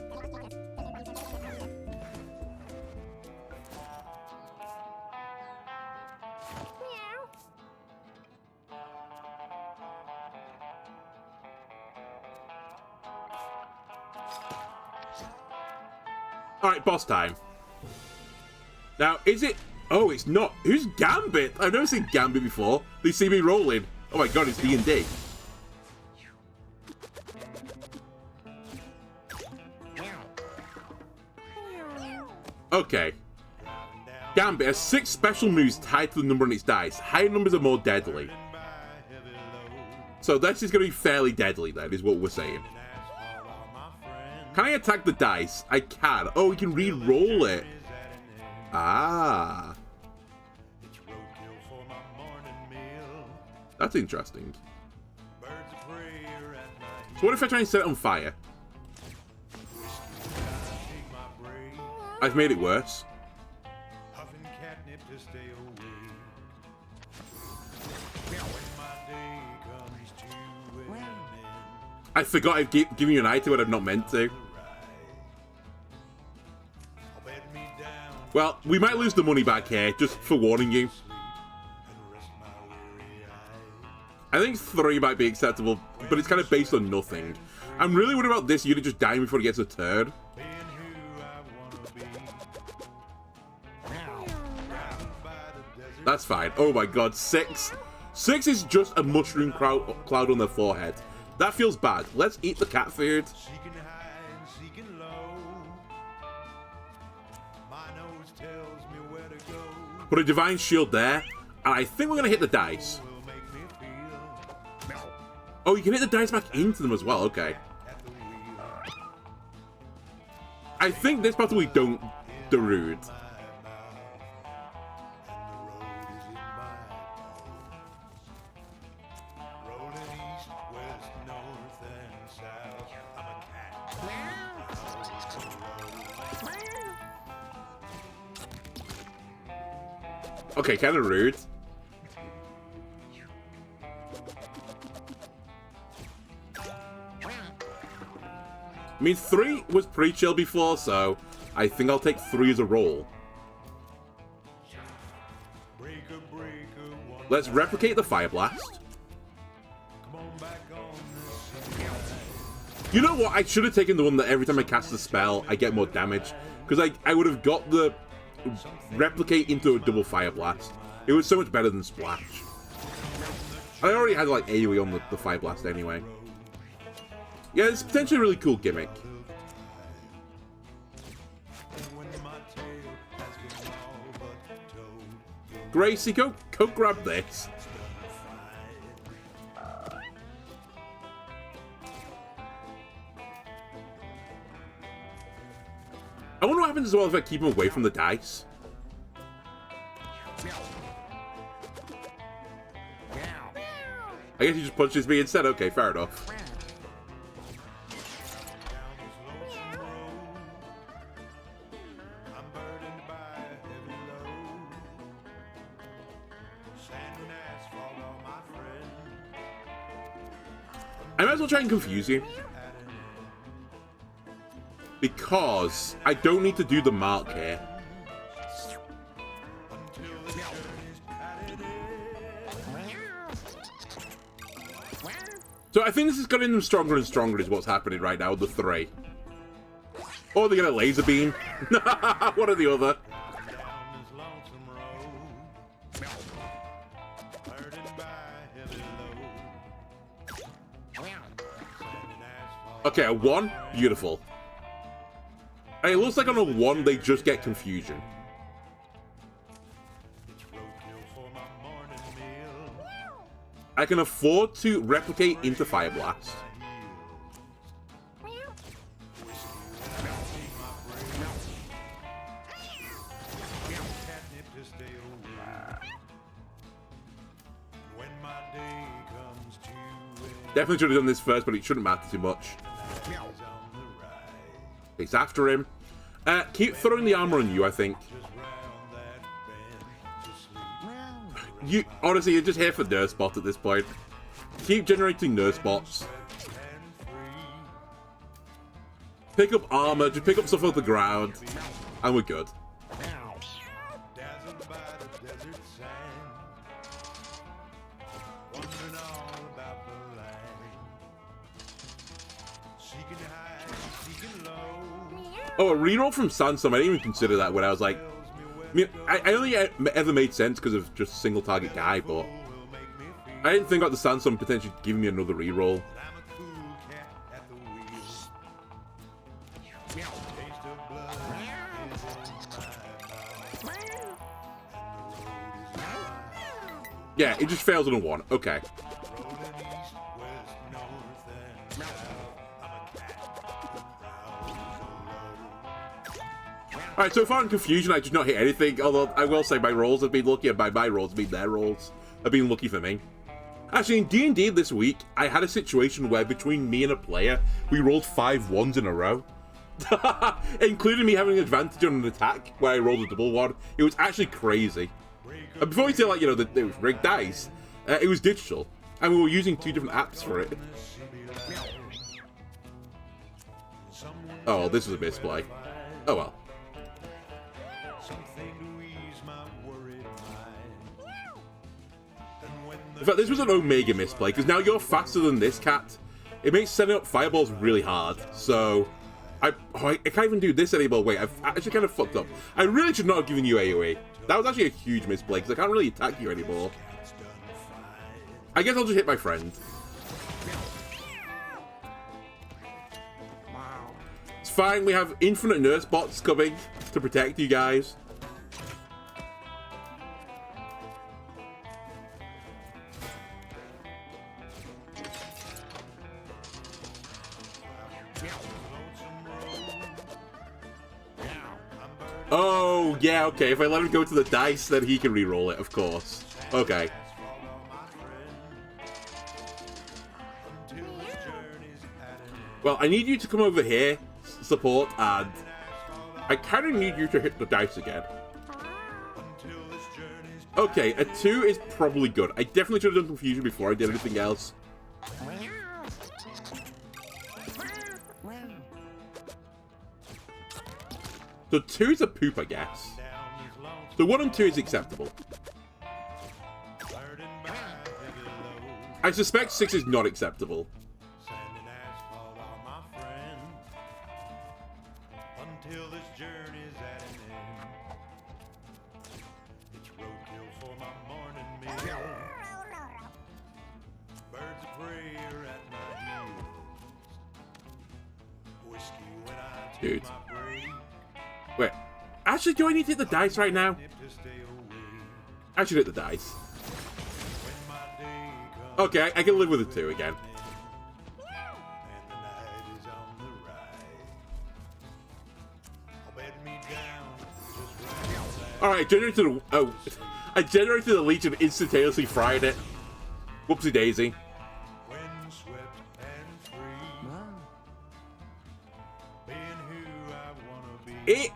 Alright, boss time. Now, is it... Oh, it's not. Who's Gambit? I've never seen Gambit before. They see me rolling. Oh my god, it's D&D. Okay. Gambit has 6 special moves tied to the number on its dice. Higher numbers are more deadly. So this is going to be fairly deadly then, is what we're saying. Can I attack the dice? I can. Oh, we can re-roll it. Ah. That's interesting. So what if I try and set it on fire? I've made it worse. I forgot I've given you an item when I've not meant to. Well, we might lose the money back here, just for warning you. I think 3 might be acceptable, but it's kind of based on nothing. I'm really worried about this unit just dying before it gets a turn. That's fine. Oh my god, 6. 6 is just a mushroom cloud on their forehead. That feels bad. Let's eat the cat food. Put a divine shield there, and I think we're going to hit the dice. Oh, you can hit the dice back into them as well. Okay. I think this battle we don't Darude. Okay, kind of rude. I mean, 3 was pretty chill before, so I think I'll take 3 as a roll. Let's replicate the Fire Blast. You know what? I should have taken the one that every time I cast a spell, I get more damage. Because I would have got the replicate into a double Fire Blast. It was so much better than Splash. I already had, like, AoE on the Fire Blast anyway. Yeah, it's potentially a really cool gimmick. Gracie, go grab this. I wonder what happens as well if I keep him away from the dice. I guess he just punches me instead. Okay, fair enough. I might as well try and confuse you. Because I don't need to do the mark here. I think this is getting them stronger and stronger is what's happening right now, the 3. Or they get a laser beam. One or the other. Okay, a 1. Beautiful. And it looks like on a 1, they just get confusion. I can afford to replicate into Fire Blast. Definitely should have done this first, but it shouldn't matter too much. He's after him. Keep throwing the armor on you, I think. Honestly, you're just here for nurse bot at this point. Keep generating nurse bots. Pick up armor, just pick up stuff off the ground, and we're good. Oh, a reroll from Sandstorm. I didn't even consider that when I was like... I don't think it ever made sense because of just single target guy, but... I didn't think about the Sandstorm potentially giving me another reroll. Yeah, it just fails on a 1. Okay. Alright, so far in Confusion, I just not hit anything, although I will say my rolls have been lucky, and by my rolls, I mean their rolls have been lucky for me. Actually, in D&D this week, I had a situation where between me and a player, we rolled 5 1s in a row. Including me having an advantage on an attack where I rolled a double 1. It was actually crazy. And before we say, like, you know, that it was rigged dice, it was digital, and we were using 2 different apps for it. Oh, this was a misplay. Oh well. In fact, this was an Omega misplay, because now you're faster than this cat. It makes setting up fireballs really hard, so... I can't even do this anymore. Wait, I've actually kind of fucked up. I really should not have given you AoE. That was actually a huge misplay, because I can't really attack you anymore. I guess I'll just hit my friend. It's fine, we have infinite nurse bots coming to protect you guys. Oh, yeah, okay. If I let him go to the dice, then he can re-roll it, of course. Okay. Well, I need you to come over here, support, and I kind of need you to hit the dice again. Okay, a 2 is probably good. I definitely should have done Confusion before I did anything else. So 2 is a poop, I guess. So 1 and 2 is acceptable. I suspect 6 is not acceptable. Dude. Wait. Actually, do I need to hit the dice right now? I should hit the dice. Okay, I can live with a 2 again. Alright, I generated a Legion, instantaneously fried it. Whoopsie daisy.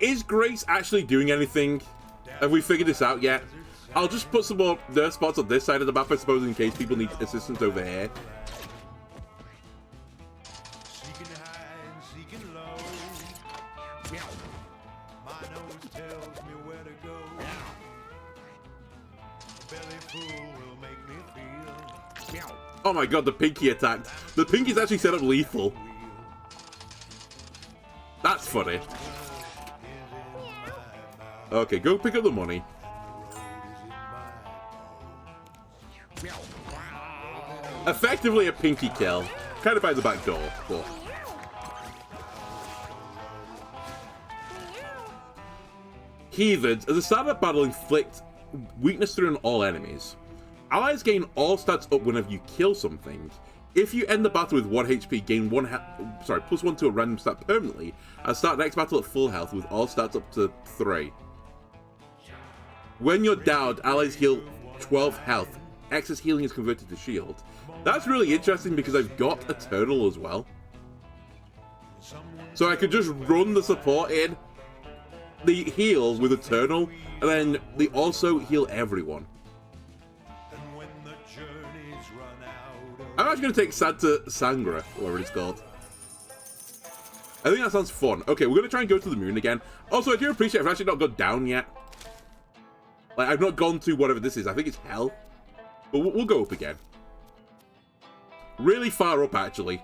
Is Grace actually doing anything? Have we figured this out yet? I'll just put some more nurse spots on this side of the map, I suppose, in case people need assistance over here. Oh my god, the pinky attacked. The pinky's actually set up lethal. That's funny. Okay, go pick up the money. Effectively a pinky kill. Kind of by the back door, but... Heathens. As a start-up battle, inflict weakness through on all enemies. Allies gain all stats up whenever you kill something. If you end the battle with 1 HP, gain +1 to a random stat permanently, and start next battle at full health with all stats up to 3. When you're downed, allies heal 12 health. Excess healing is converted to shield. That's really interesting because I've got Eternal as well. So I could just run the support in, the heal with Eternal, and then they also heal everyone. I'm actually going to take Santa Sangra, whatever it's called. I think that sounds fun. Okay, we're going to try and go to the moon again. Also, I do appreciate I've actually not got down yet. Like, I've not gone to whatever this is. I think it's hell. But we'll go up again. Really far up, actually.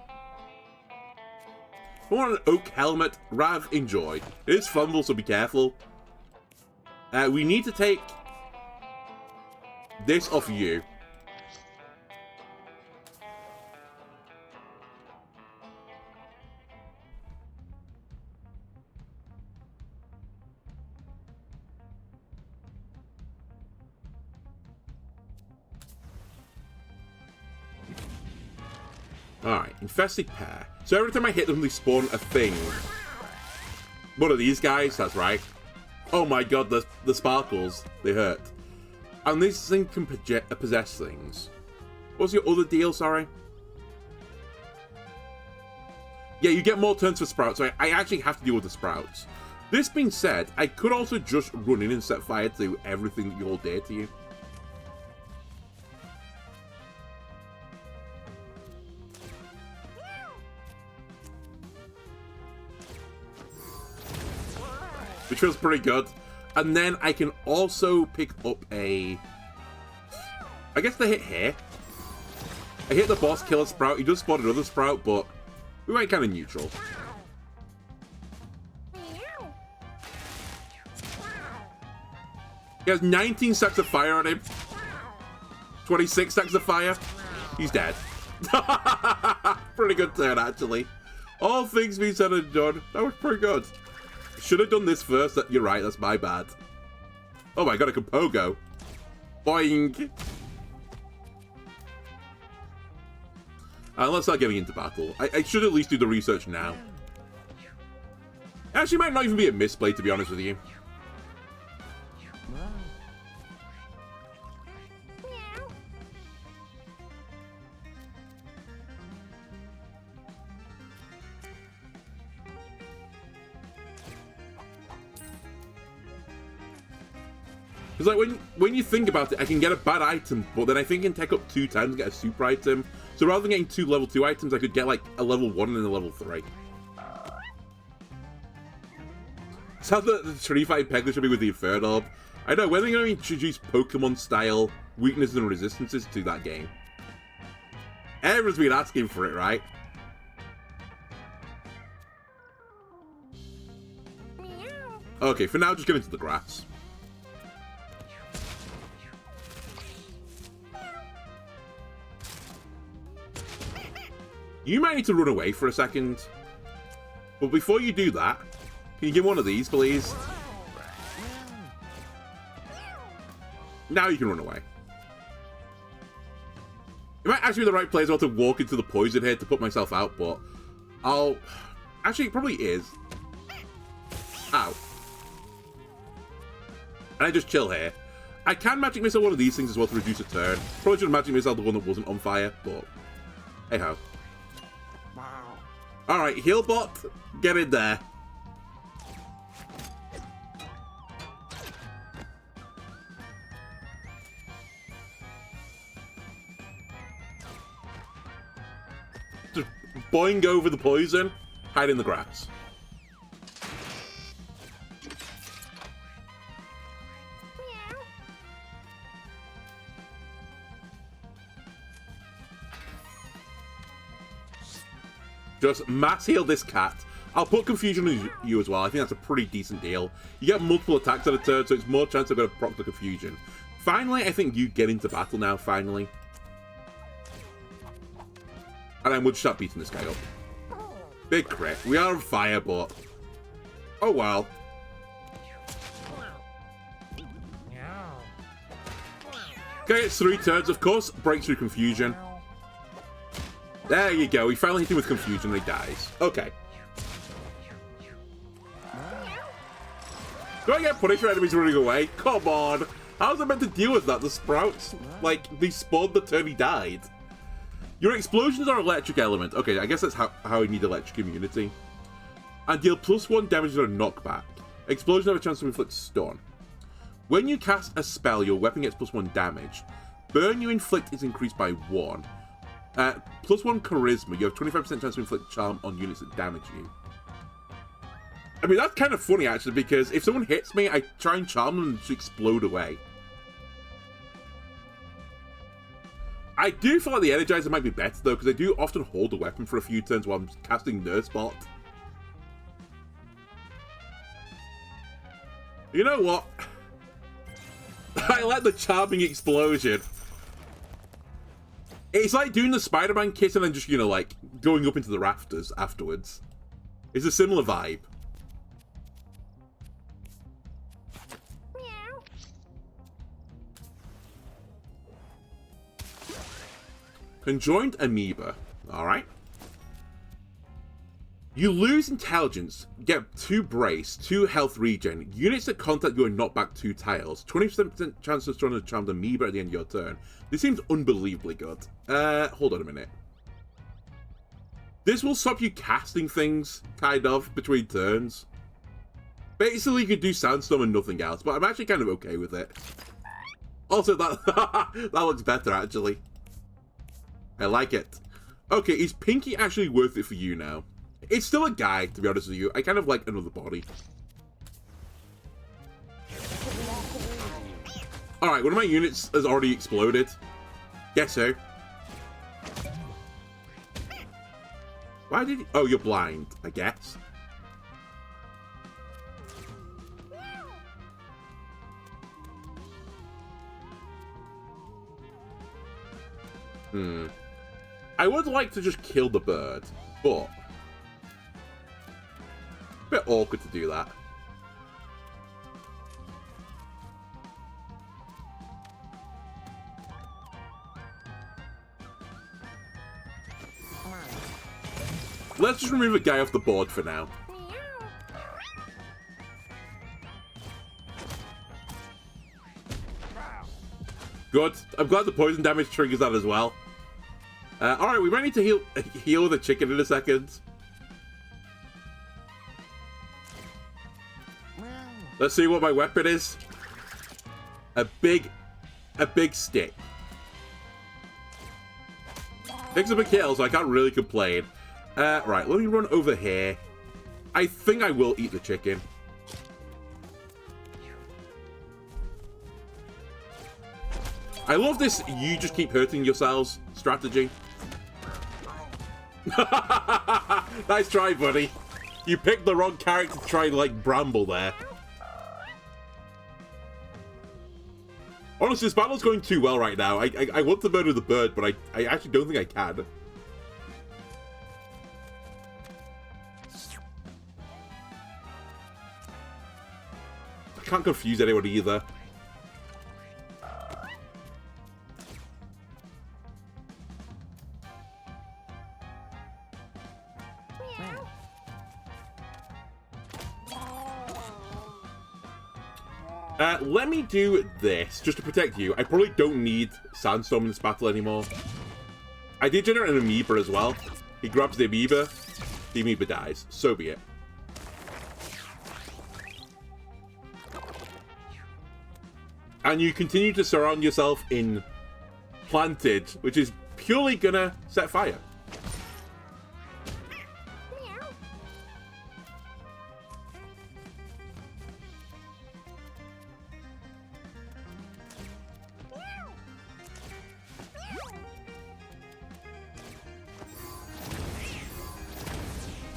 I want an oak helmet. Rav, enjoy. It is fumble, so be careful. We need to take this off you. Alright, infested pair. So every time I hit them, they spawn a thing. One of these guys, that's right. Oh my god, the sparkles. They hurt. And this thing can possess things. What's your other deal, sorry? Yeah, you get more turns for sprouts, so I actually have to deal with the sprouts. This being said, I could also just run in and set fire to everything that you hold dear to you. Which feels pretty good. And then I can also pick up a... I guess they hit here. I hit the boss, kill a sprout. He does spawn another sprout, but we went kind of neutral. He has 19 stacks of fire on him. 26 stacks of fire. He's dead. Pretty good turn, actually. All things being said and done, that was pretty good. Should have done this first. You're right, that's my bad. Oh my god, I can pogo. Boing. Let's start getting into battle. I should at least do the research now. Actually, might not even be a misplay, to be honest with you. Because like when you think about it, I can get a bad item, but then I think I can take up 2 times and get a super item. So rather than getting 2 level 2 items, I could get like a level 1 and a level 3. So the tree fighting Peggle should be with the Inferno Orb. I know, when are they going to introduce Pokemon style weaknesses and resistances to that game? Everyone's been asking for it, right? Okay, for now, just get into the grass. You might need to run away for a second. But before you do that, can you give one of these, please? Now you can run away. It might actually be the right place to walk into the poison here to put myself out, but I'll... Actually, it probably is. Ow. And I just chill here. I can magic missile one of these things as well to reduce a turn. Probably should have magic missile the one that wasn't on fire, but hey-ho. Alright, Healbot, get in there. Just boing over the poison, hide in the grass. Just mass heal this cat. I'll put confusion on you as well. I think that's a pretty decent deal. You get multiple attacks at a turn, so it's more chance of going to proc the confusion. Finally, I think you get into battle now, finally. And then we'll just start beating this guy up. Big crit. We are on fire, but... oh, well. Okay, it's 3 turns, of course. Breaks through confusion. There you go. We finally hit him with confusion and he dies. Okay. Do I get punished for enemies running away? Come on. How was I meant to deal with that? The sprouts, like, they spawned the turn he died. Your explosions are electric element. Okay, I guess that's how I need electric immunity. And deal +1 damage on a knockback. Explosions have a chance to inflict stun. When you cast a spell, your weapon gets +1 damage. Burn you inflict is increased by 1. +1 charisma. You have 25% chance to inflict charm on units that damage you. I mean, that's kind of funny, actually, because if someone hits me, I try and charm them and just explode away. I do feel like the Energizer might be better, though, because I do often hold a weapon for a few turns while I'm casting Nurse Bot. You know what? I like the charming explosion. It's like doing the Spider-Man kiss and then just, you know, like, going up into the rafters afterwards. It's a similar vibe. Conjoined Amoeba. Alright. You lose intelligence, get 2 brace, 2 health regen. Units that contact you are knocked back 2 tiles. 20% chance to destroy a charmed amoeba at the end of your turn. This seems unbelievably good. Hold on a minute. This will stop you casting things, kind of, between turns. Basically, you could do Sandstorm and nothing else, but I'm actually kind of okay with it. Also, that that looks better, actually. I like it. Okay, is Pinky actually worth it for you now? It's still a guy, to be honest with you. I kind of like another body. Alright, one of my units has already exploded. Guess so. Why did you... oh, you're blind, I guess. I would like to just kill the bird, but... a bit awkward to do that. Let's just remove a guy off the board for now. Good. I'm glad the poison damage triggers that as well. Alright, we might need to heal the chicken in a second. Let's see what my weapon is. A big stick. Picks up a kill, so I can't really complain. Right, let me run over here. I think I will eat the chicken. I love this you just keep hurting yourselves strategy. Nice try, buddy. You picked the wrong character to try and, like, bramble there. Honestly, this battle's going too well right now. I want to murder the bird, but I actually don't think I can. I can't confuse anyone either. Let me do this, just to protect you. I probably don't need Sandstorm in this battle anymore. I did generate an amoeba as well. He grabs the amoeba dies. So be it. And you continue to surround yourself in planted, which is purely gonna set fire.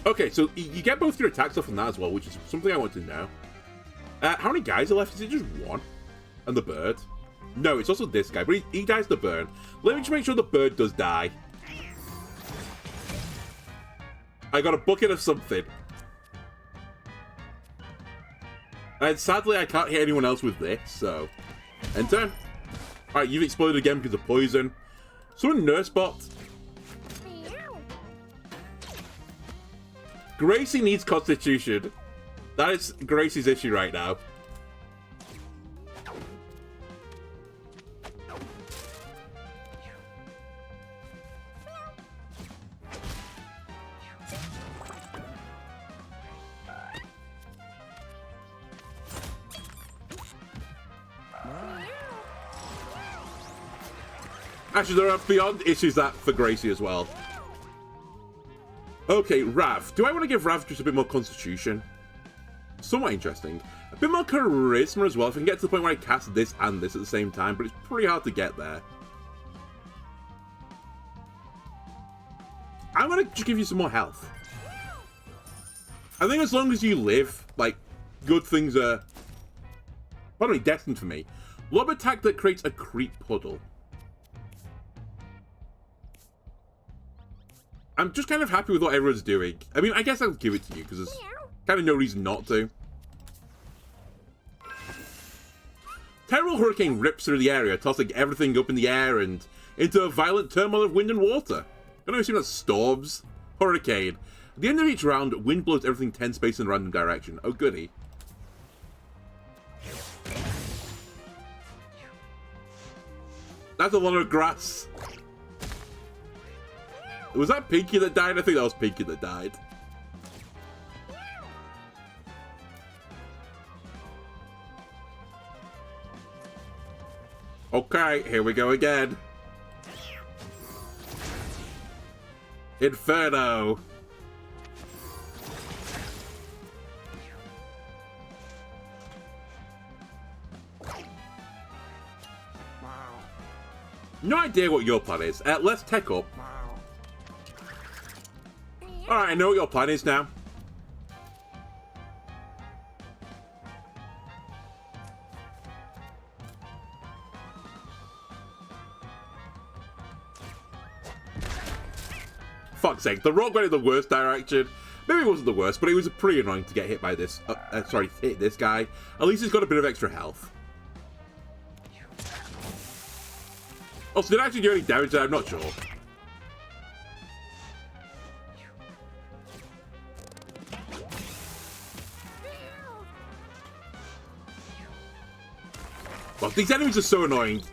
Okay, so you get both your attacks off on that as well, which is something I want to know. How many guys are left? Is it just one? And the bird? No, it's also this guy, but he dies to the burn. Let me just make sure the bird does die. I got a bucket of something. And sadly, I can't hit anyone else with this, so... End turn. Alright, you've exploded again because of poison. Someone nurse bot. Gracie needs constitution. That is Gracie's issue right now. Actually, there are beyond issues that for Gracie as well. Okay, Rav. Do I want to give Rav just a bit more constitution? Somewhat interesting. A bit more charisma as well. If I can get to the point where I cast this and this at the same time, but it's pretty hard to get there. I'm going to just give you some more health. I think as long as you live, like, good things are, pardon me, destined for me. Lob attack that creates a creep puddle. I'm just kind of happy with what everyone's doing. I mean, I guess I'll give it to you, because there's kind of no reason not to. Terrible hurricane rips through the area, tossing everything up in the air and into a violent turmoil of wind and water. I don't assume that's storms. Hurricane. At the end of each round, wind blows everything 10 spaces in a random direction. Oh, goody. That's a lot of grass. Was that Pinky that died? I think that was Pinky that died. Okay, here we go again. Inferno. No idea what your plan is. Let's tech up. Alright, I know what your plan is now. Fuck's sake, the rock went in the worst direction. Maybe it wasn't the worst, but it was pretty annoying to get hit by this. Sorry, hit this guy. At least he's got a bit of extra health. Also, did it actually do any damage there? I'm not sure. Well, these enemies are so annoying.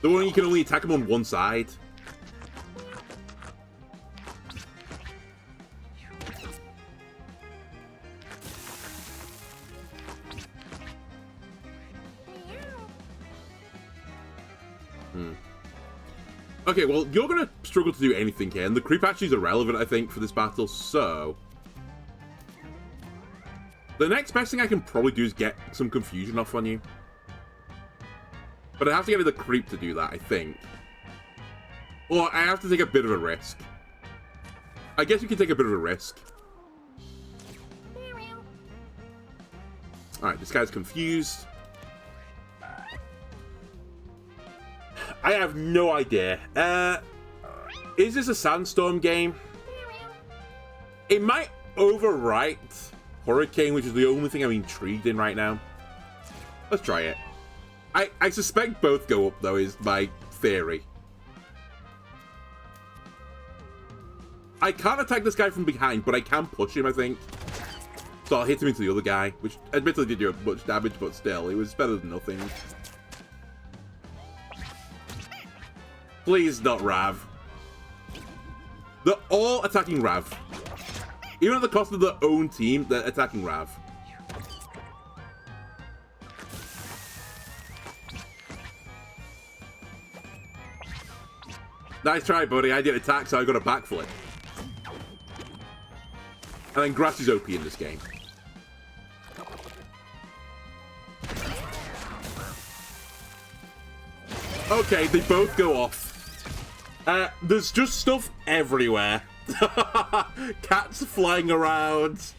The one you can only attack them on one side. Okay, well, you're going to struggle to do anything here, and the creep actually is irrelevant, I think, for this battle, so... The next best thing I can probably do is get some confusion off on you. But I have to get the creep to do that, I think. Or I have to take a bit of a risk. I guess we can take a bit of a risk. Alright, this guy's confused. I have no idea. Is this a Sandstorm game? It might overwrite Hurricane, which is the only thing I'm intrigued in right now. Let's try it. I suspect both go up, though, is my theory. I can't attack this guy from behind, but I can push him, I think. So I'll hit him into the other guy, which admittedly didn't do much damage, but still, it was better than nothing. Please not Rav. They're all attacking Rav. Even at the cost of their own team, they're attacking Rav. Nice try, buddy. I did attack, so I got a backflip. And then grass is OP in this game. Okay, they both go off. There's just stuff everywhere. Cats flying around.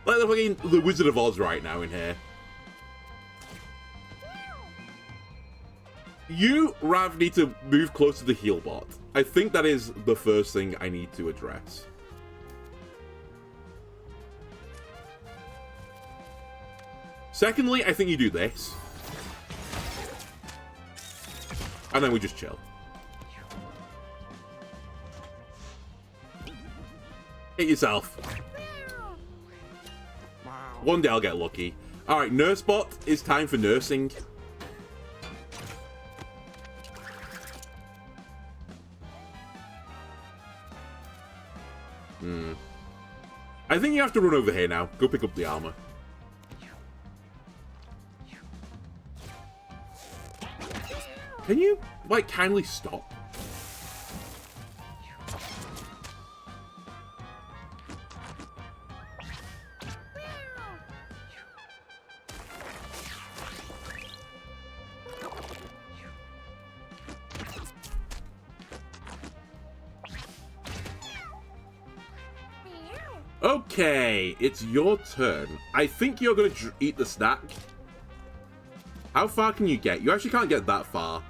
Like the fucking the Wizard of Oz right now in here. You, Rav, need to move closer to the heal bot. I think that is the first thing I need to address. Secondly, I think you do this. And then we just chill. Hit yourself. One day I'll get lucky. Alright, Nurse Bot, it's time for nursing. I think you have to run over here now. Go pick up the armor. Can you, like, kindly stop? Okay, it's your turn. I think you're going to eat the snack. How far can you get? You actually can't get that far.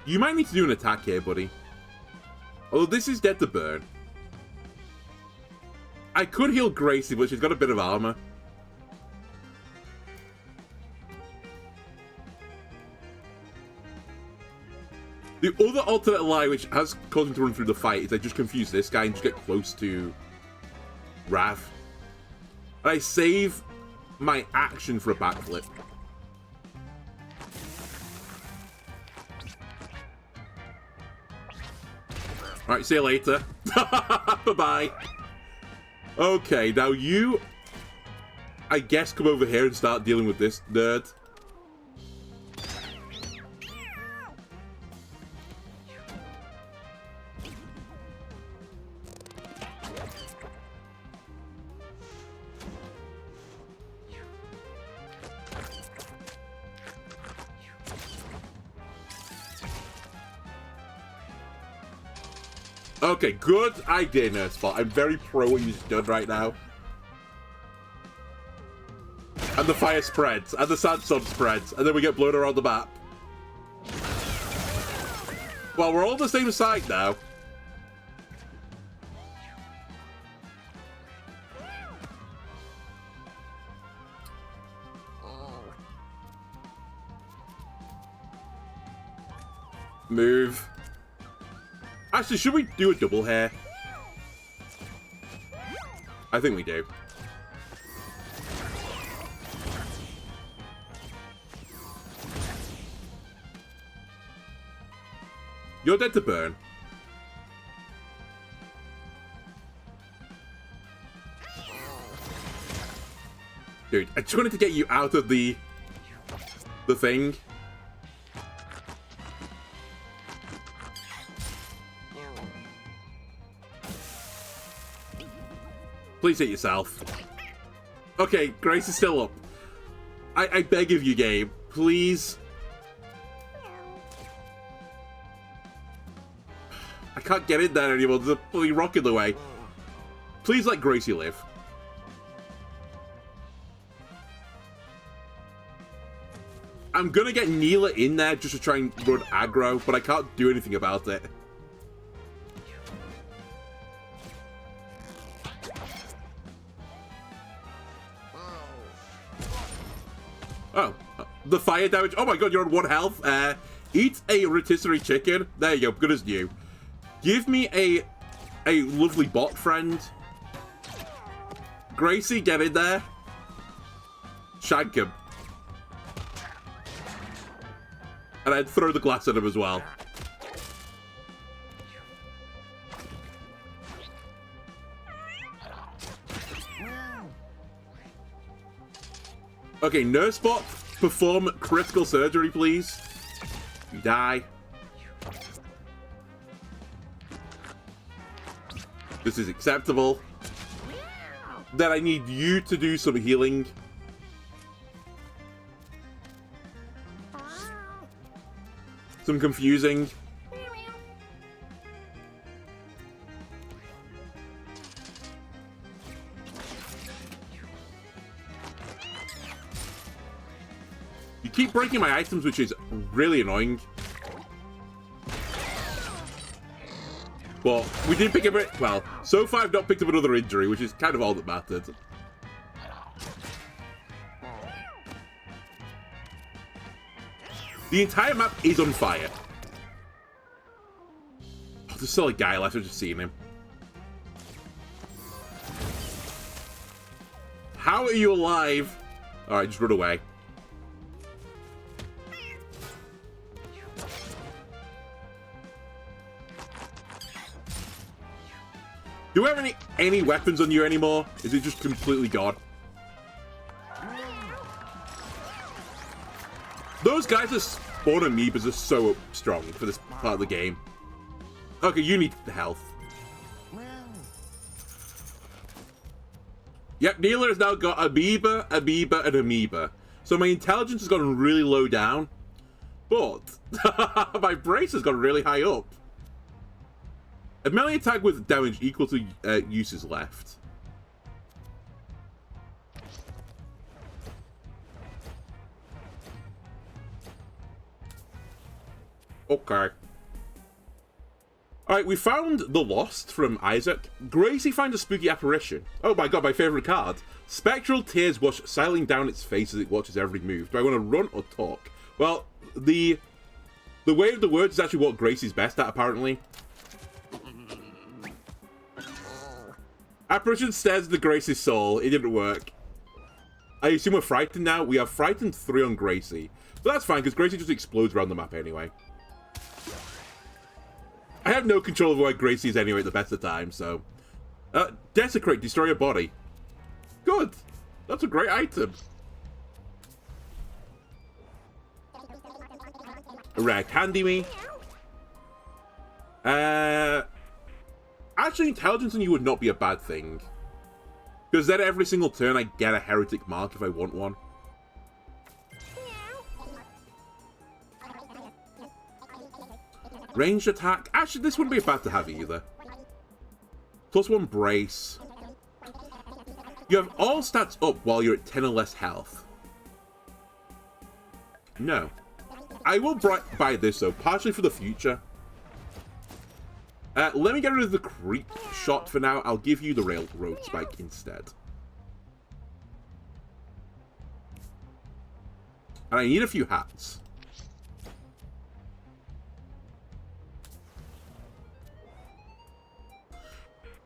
You might need to do an attack here, buddy. Although this is dead to burn. I could heal Gracie, but she's got a bit of armor. The other alternate lie, which has caused him to run through the fight, is I just confuse this guy and just get close to Rav. And I save my action for a backflip. Alright, see you later. Bye-bye. Okay, now you, I guess, come over here and start dealing with this nerd. Okay, good idea, Nurse Bot. I'm very pro what you just done right now. And the fire spreads, and the sandstorm spreads, and then we get blown around the map. Well, we're all on the same side now. Move. Actually, should we do a double here? I think we do. You're dead to burn. Dude, I just wanted to get you out of the thing. Please hit yourself. Okay, Grace is still up. I beg of you, game. Please. I can't get in there anymore. There's a bloody rock in the way. Please let Gracie live. I'm gonna get Neela in there just to try and run aggro, but I can't do anything about it. Oh, the fire damage. Oh my god, you're on 1 health. Eat a rotisserie chicken. There you go, good as new. Give me a lovely bot friend. Gracie, get in there. Shank him. And I'd throw the glass at him as well. Okay, Nurse Bot, perform critical surgery, please. You die. This is acceptable. Then I need you to do some healing. Some confusing. You keep breaking my items, which is really annoying. But we did pick up it. Well, so far I've not picked up another injury, which is kind of all that mattered. The entire map is on fire. Oh, there's still a guy left. I've just seen him. How are you alive? Alright, just run away. Do we have any weapons on you anymore? Is it just completely gone? Those guys that spawn amoebas are so strong for this part of the game. Okay, you need the health. Yep, Neela has now got amoeba, and amoeba. So my intelligence has gone really low down. But my brace has gone really high up. A melee attack with damage equal to uses left. Okay. Alright, we found the Lost from Isaac. Gracie finds a spooky apparition. Oh my god, my favourite card. Spectral tears wash silently down its face as it watches every move. Do I want to run or talk? Well, the way of the words is actually what Gracie's best at, apparently. Apparition stares into Gracie's soul. It didn't work. I assume we're frightened now. We have frightened 3 on Gracie. So that's fine, because Gracie just explodes around the map anyway. I have no control over where Gracie is anyway at the best of times, so... Desecrate, destroy a body. Good. That's a great item. A rare candy me. Actually, intelligence on you would not be a bad thing. Because then every single turn I get a heretic mark if I want one. Ranged attack. Actually, this wouldn't be bad to have either. +1 brace. You have all stats up while you're at 10 or less health. No. I will buy this though, partially for the future. Let me get rid of the creep shot for now. I'll give you the railroad spike instead. And I need a few hats.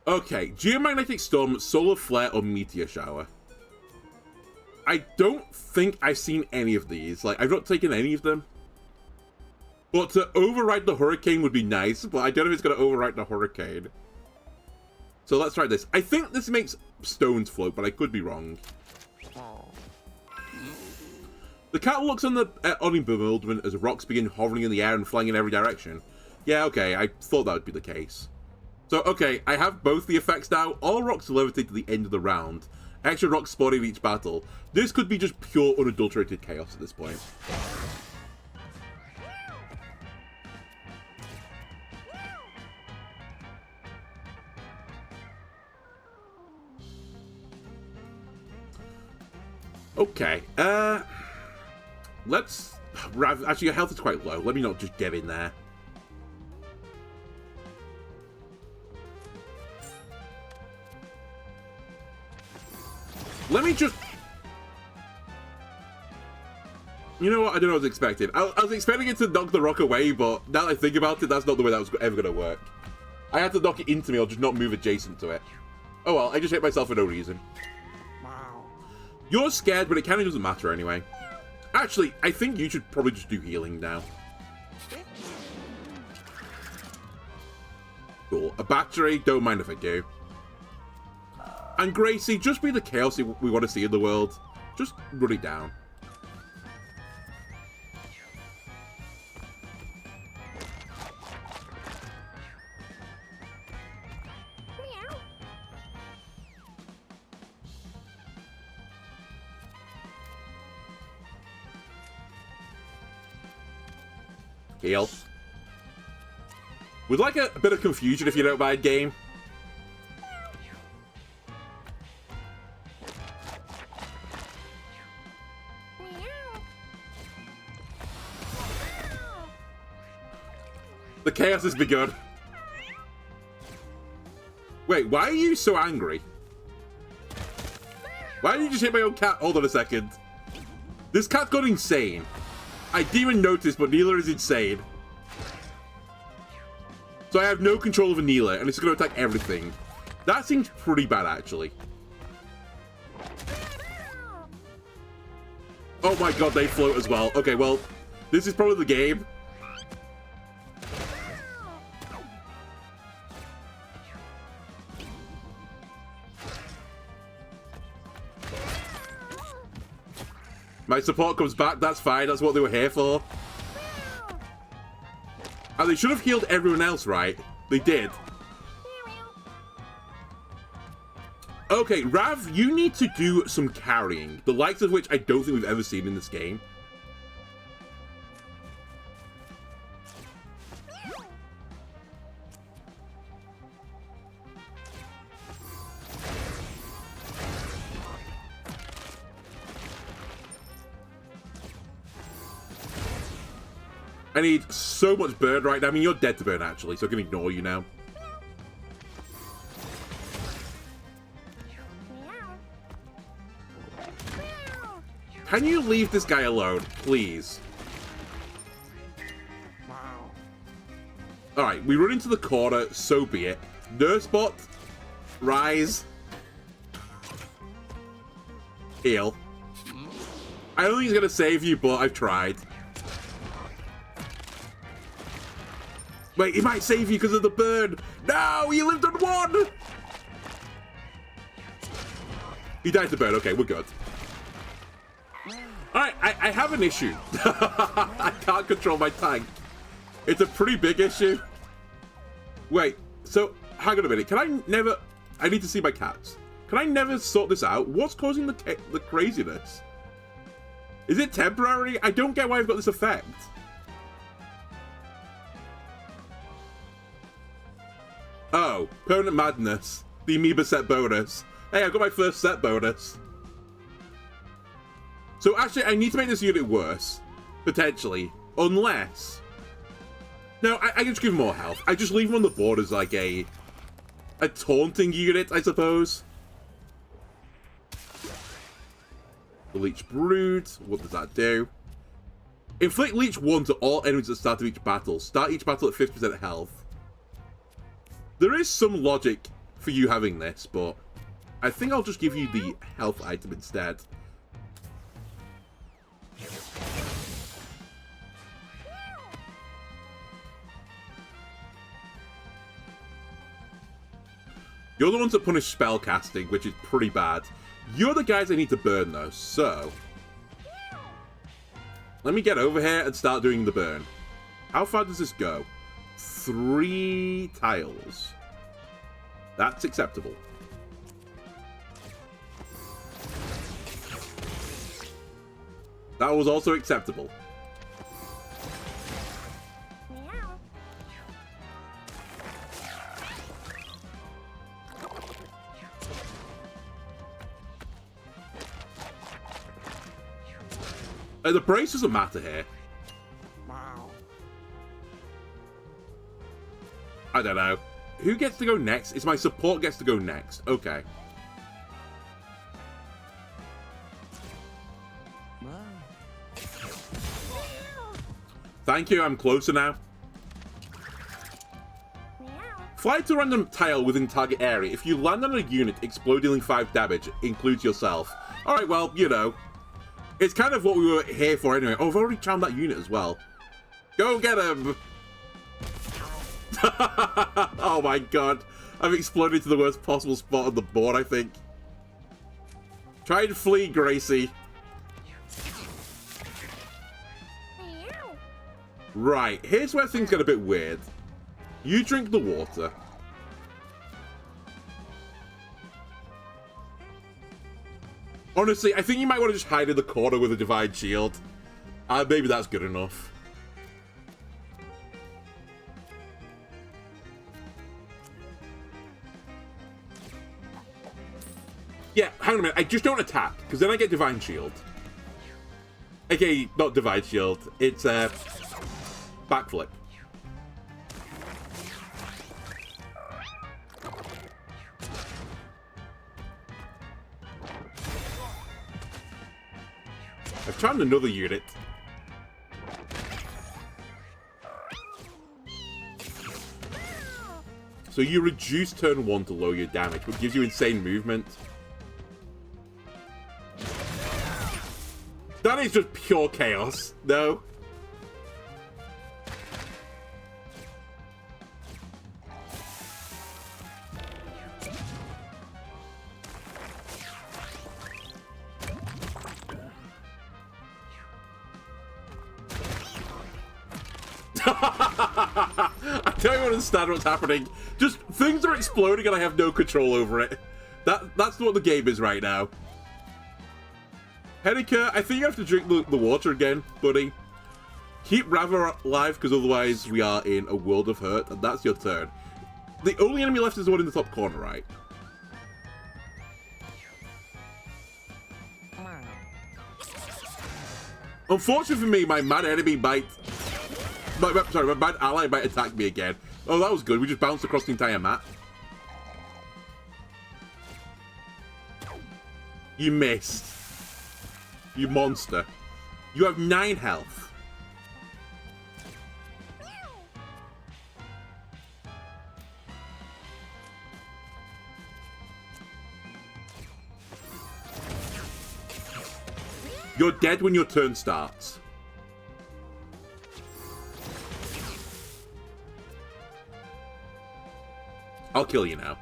Okay, Geomagnetic Storm, Solar Flare, or Meteor Shower. I don't think I've seen any of these. Like, I've not taken any of them. But to override the Hurricane would be nice, but I don't know if it's going to override the Hurricane. So let's try this. I think this makes stones float, but I could be wrong. The cat looks on in bewilderment as rocks begin hovering in the air and flying in every direction. Yeah, okay, I thought that would be the case. So, okay, I have both the effects now. All rocks levitate to the end of the round. Extra rocks spawning each battle. This could be just pure, unadulterated chaos at this point. Okay, let's... Actually, your health is quite low. Let me not just get in there. Let me just... You know what? I don't know what I was expecting. I was expecting it to knock the rock away, but now that I think about it, that's not the way that was ever going to work. I had to knock it into me or just not move adjacent to it. Oh well, I just hit myself for no reason. You're scared, but it kind of doesn't matter anyway. Actually, I think you should probably just do healing now. Cool. A battery, don't mind if I do. And Gracie, just be the chaos we want to see in the world. Just run it down. Heal. We'd like a bit of confusion if you don't mind, game. The chaos has begun. Wait, why are you so angry? Why did you just hit my own cat? Hold on a second. This cat got insane. I didn't even notice, but Neela is insane. So I have no control over Neela, and it's going to attack everything. That seems pretty bad, actually. Oh my god, they float as well. Okay, well, this is probably the game. My support comes back, that's fine, that's what they were here for. And they should have healed everyone else, right? They did. Okay, Rav, you need to do some carrying, the likes of which I don't think we've ever seen in this game. I need so much burn right now. I mean, you're dead to burn, actually, so I can ignore you now. Can you leave this guy alone, please? Alright, we run into the corner, so be it. Nursebot, rise. Heal. I don't think he's gonna save you, but I've tried. Wait, he might save you because of the burn. No, he lived on one. He died to burn. Okay, we're good. Alright, I have an issue. I can't control my tank. It's a pretty big issue. Wait, so, hang on a minute. Can I never... I need to see my cats. Can I never sort this out? What's causing the craziness? Is it temporary? I don't get why I've got this effect. Oh, permanent madness. The amoeba set bonus. Hey, I got my first set bonus. So actually, I need to make this unit worse. Potentially. Unless... No, I can just give him more health. I just leave him on the board as like a taunting unit, I suppose. The Leech Brood. What does that do? Inflict Leech 1 to all enemies at the start of each battle. Start each battle at 50% health. There is some logic for you having this, but I think I'll just give you the health item instead. You're the ones that punish spell casting, which is pretty bad. You're the guys I need to burn, though, so... Let me get over here and start doing the burn. How far does this go? 3 tiles. That's acceptable. That was also acceptable. The brace doesn't matter here. I don't know. Who gets to go next? It's my support gets to go next. Okay. Thank you, I'm closer now. Fly to a random tile within target area. If you land on a unit, explode dealing 5 damage. Includes yourself. Alright, well, you know. It's kind of what we were here for anyway. Oh, I've already charmed that unit as well. Go get him! Oh my god. I've exploded to the worst possible spot on the board, I think. Try and flee, Gracie. Right, here's where things get a bit weird. You drink the water. Honestly, I think you might want to just hide in the corner with a Divine Shield. Maybe that's good enough. Yeah, hang on a minute. I just don't attack, because then I get Divine Shield. Okay, not Divine Shield. It's backflip. I've charmed another unit. So you reduce turn 1 to lower your damage, which gives you insane movement. That is just pure chaos. No. I don't even understand what's happening. Just things are exploding and I have no control over it. That's what the game is right now. Henika, I think you have to drink the water again, buddy. Keep Rava alive, because otherwise we are in a world of hurt, and that's your turn. The only enemy left is the one in the top corner, right? Unfortunately for me, my mad enemy might... Sorry, my mad ally might attack me again. Oh, that was good. We just bounced across the entire map. You missed. You monster. You have 9 health. You're dead when your turn starts. I'll kill you now.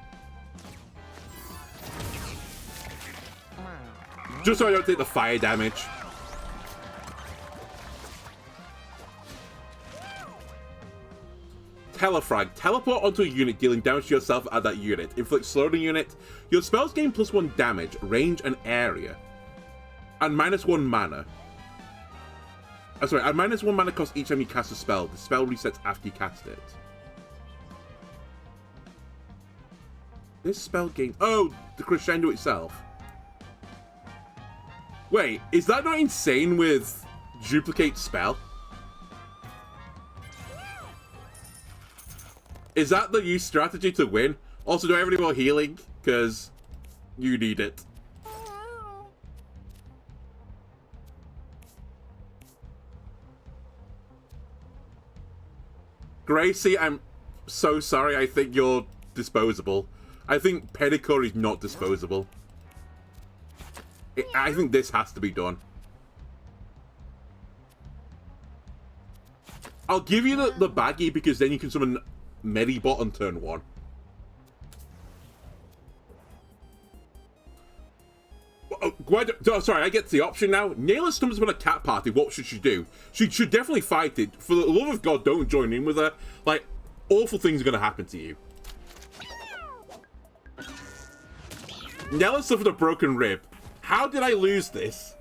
Just so I don't take the fire damage. Telefrag. Teleport onto a unit, dealing damage to yourself at that unit. Inflict slow on a unit. Your spells gain +1 damage, range, and area. And -1 mana. Sorry, and -1 mana cost each time you cast a spell. The spell resets after you cast it. This spell gains... Oh, the crescendo itself. Wait, is that not insane with duplicate spell? Is that the new strategy to win? Also, do I have any more healing? Because you need it. Gracie, I'm so sorry. I think you're disposable. I think Pedicure is not disposable. I think this has to be done. I'll give you the baggie because then you can summon Medibot on turn 1. Oh, sorry, I get the option now. Naylor stumbles upon a cat party. What should she do? She should definitely fight it. For the love of God, don't join in with her. Like, awful things are going to happen to you. Nella suffered a broken rib. How did I lose this?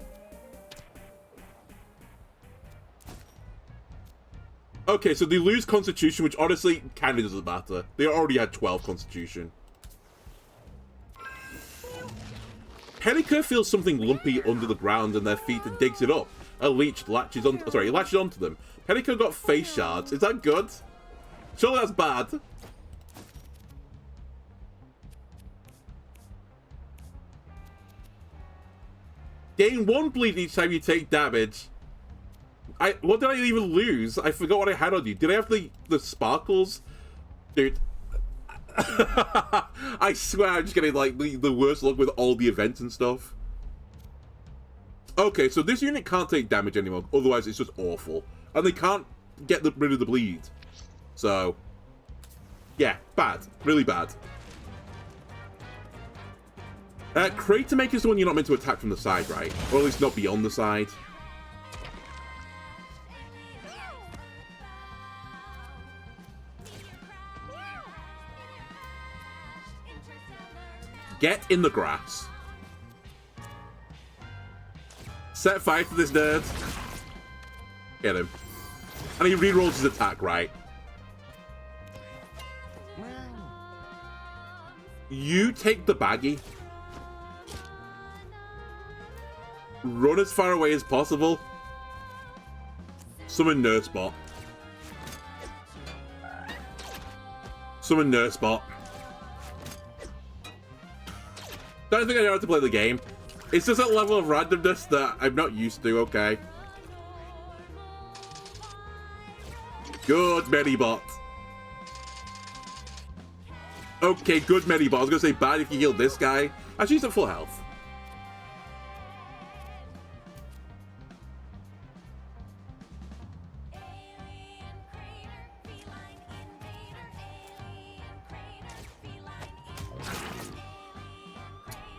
Okay, so they lose Constitution, which honestly kind of doesn't matter. They already had 12 Constitution. Henika feels something lumpy under the ground and their feet and digs it up. A leech latches on. Sorry, he latches onto them. Henika got face shards. Is that good? Surely that's bad. Gain 1 bleed each time you take damage. What did I even lose? I forgot what I had on you. Did I have the sparkles? Dude. I swear I'm just getting like the worst luck with all the events and stuff. Okay, so this unit can't take damage anymore. Otherwise, it's just awful. And they can't get rid of the bleed. So, yeah, bad. Really bad. Crater Maker is the one you're not meant to attack from the side, right? Or at least not beyond the side. Get in the grass. Set fire to this nerd. Get him. And he rerolls his attack, right? You take the baggie. Run as far away as possible. Summon Nursebot. Summon Nursebot. Don't think I know how to play the game. It's just a level of randomness that I'm not used to, okay. Good Medibot. Okay, good Medibot. I was gonna say bad if you healed this guy. Actually, he's at full health.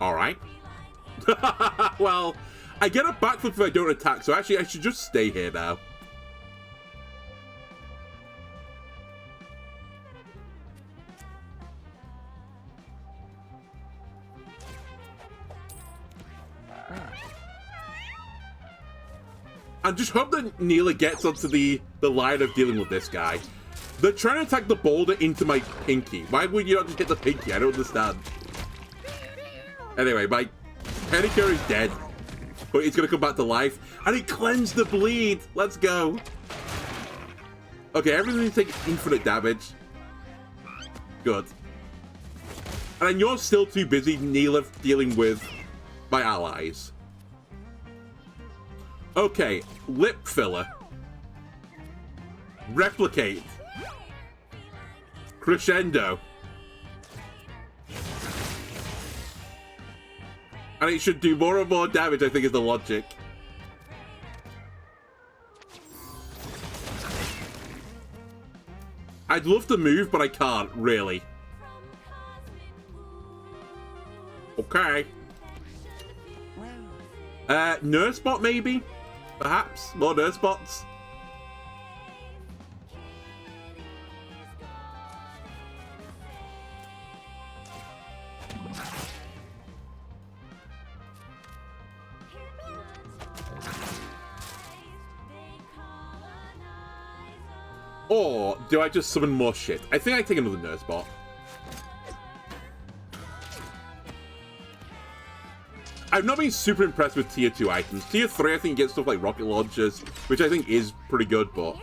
Alright. Well, I get a backflip if I don't attack, so actually I should just stay here now. And just hope that Neela gets onto the line of dealing with this guy. They're trying to attack the boulder into my pinky. Why would you not just hit the pinky? I don't understand. Anyway, my pedicure is dead. But it's going to come back to life. And it cleansed the bleed. Let's go. Okay, everything's taking infinite damage. Good. And you're still too busy, Neela, dealing with my allies. Okay, lip filler. Replicate. Crescendo. And it should do more and more damage, I think is the logic. I'd love to move, but I can't, really. Okay. Nurse bot, maybe? Perhaps? More nurse bots? Or do I just summon more shit? I think I take another nurse bot. I've not been super impressed with tier 2 items. Tier 3, I think you get stuff like rocket launchers, which I think is pretty good, but...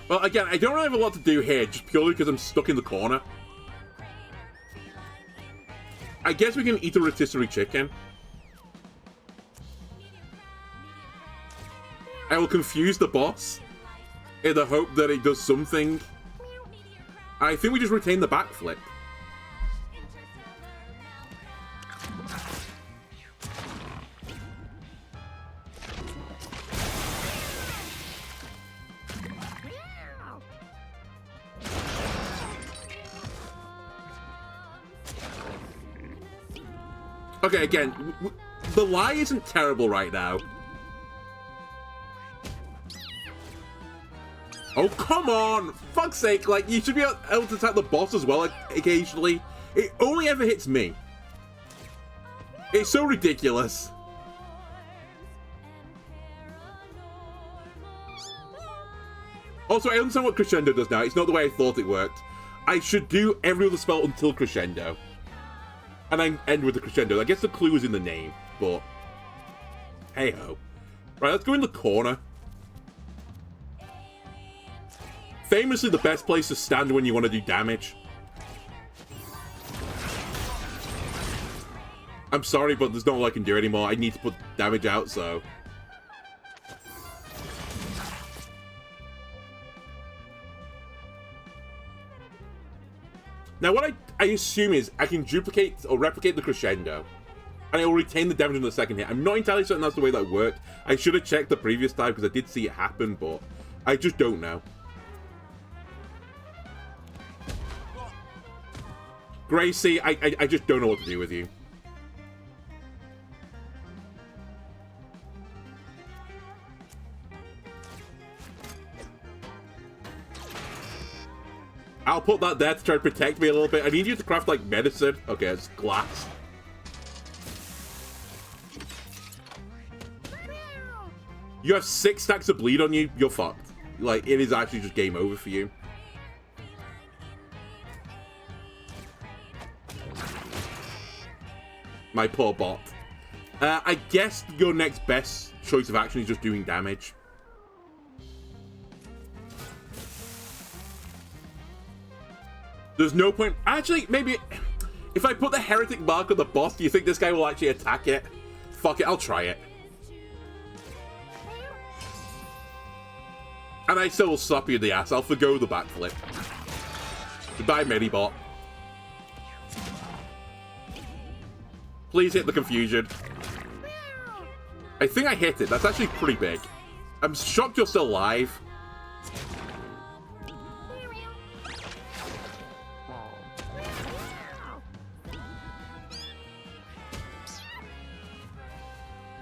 Well, again, I don't really have a lot to do here, just purely because I'm stuck in the corner. I guess we can eat a rotisserie chicken. I will confuse the boss in the hope that it does something. I think we just retain the backflip. Okay, again, the lie isn't terrible right now. Oh, come on! Fuck's sake, like, you should be able to attack the boss as well, like, occasionally. It only ever hits me. It's so ridiculous. Also, I understand what Crescendo does now. It's not the way I thought it worked. I should do every other spell until Crescendo. And I end with the Crescendo. I guess the clue is in the name, but... hey-ho. Right, let's go in the corner. Famously the best place to stand when you want to do damage. I'm sorry, but there's not all I can do anymore. I need to put damage out, so... Now, what I assume is I can duplicate or replicate the Crescendo, and it will retain the damage in the second hit. I'm not entirely certain that's the way that worked. I should have checked the previous time, because I did see it happen, but I just don't know. Gracie, I just don't know what to do with you. I'll put that there to try to protect me a little bit. I need you to craft, like, medicine. Okay, it's glass. You have 6 stacks of bleed on you, you're fucked. Like, it is actually just game over for you. My poor bot. I guess your next best choice of action is just doing damage. There's no point. Actually, maybe if I put the heretic mark on the boss, do you think this guy will actually attack it? Fuck it, I'll try it. And I still will slap you in the ass. I'll forgo the backflip. Goodbye, Medibot. Please hit the confusion. I think I hit it. That's actually pretty big. I'm shocked you're still alive.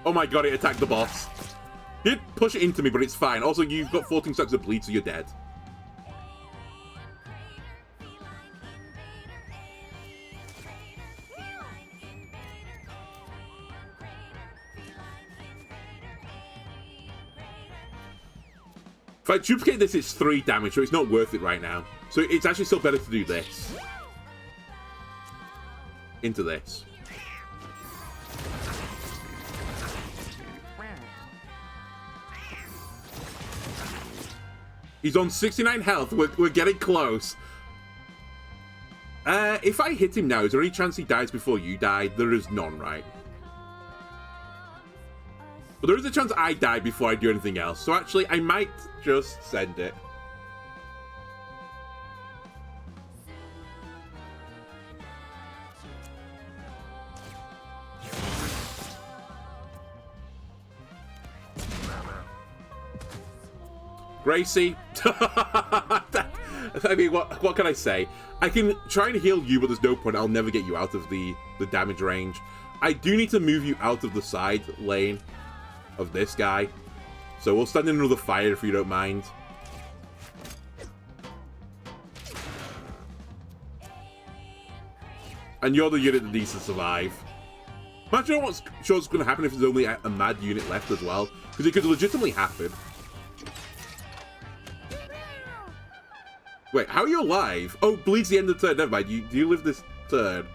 Oh my god, it attacked the boss. Did push it into me, but it's fine. Also, you've got 14 seconds of bleed, so you're dead. If I duplicate this, it's 3 damage, so it's not worth it right now. So it's actually still better to do this. Into this. He's on 69 health. We're getting close. If I hit him now, is there any chance he dies before you die? There is none, right? But there is a chance I die before I do anything else. So actually, I might just send it. Gracie. I mean, what can I say? I can try and heal you, but there's no point. I'll never get you out of the damage range. I do need to move you out of the side lane of this guy. So we'll stand in another fire if you don't mind. And you're the unit that needs to survive. Imagine what's sure what's going to happen if there's only a mad unit left as well. Because it could legitimately happen. Wait, how are you alive? Oh, bleeds the end of the turn. Never mind. Do you live this turn?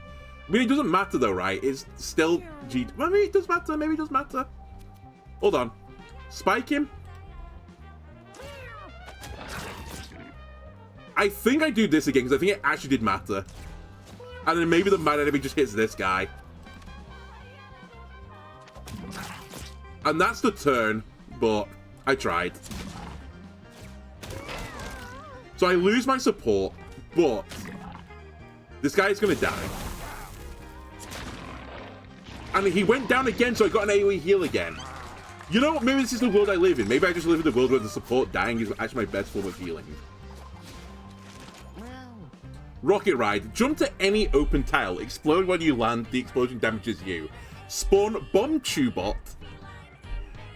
I mean, it doesn't matter though, right? It's still G. Well, maybe it does matter. Maybe it does matter. Hold on. Spike him. I think I do this again because I think it actually did matter. And then maybe the mad enemy just hits this guy. And that's the turn, but I tried. So I lose my support, but this guy is going to die. And he went down again, so I got an AoE heal again. You know what? Maybe this is the world I live in. Maybe I just live in the world where the support dying is actually my best form of healing. Rocket Ride. Jump to any open tile. Explode when you land. The explosion damages you. Spawn Bomb Tubot.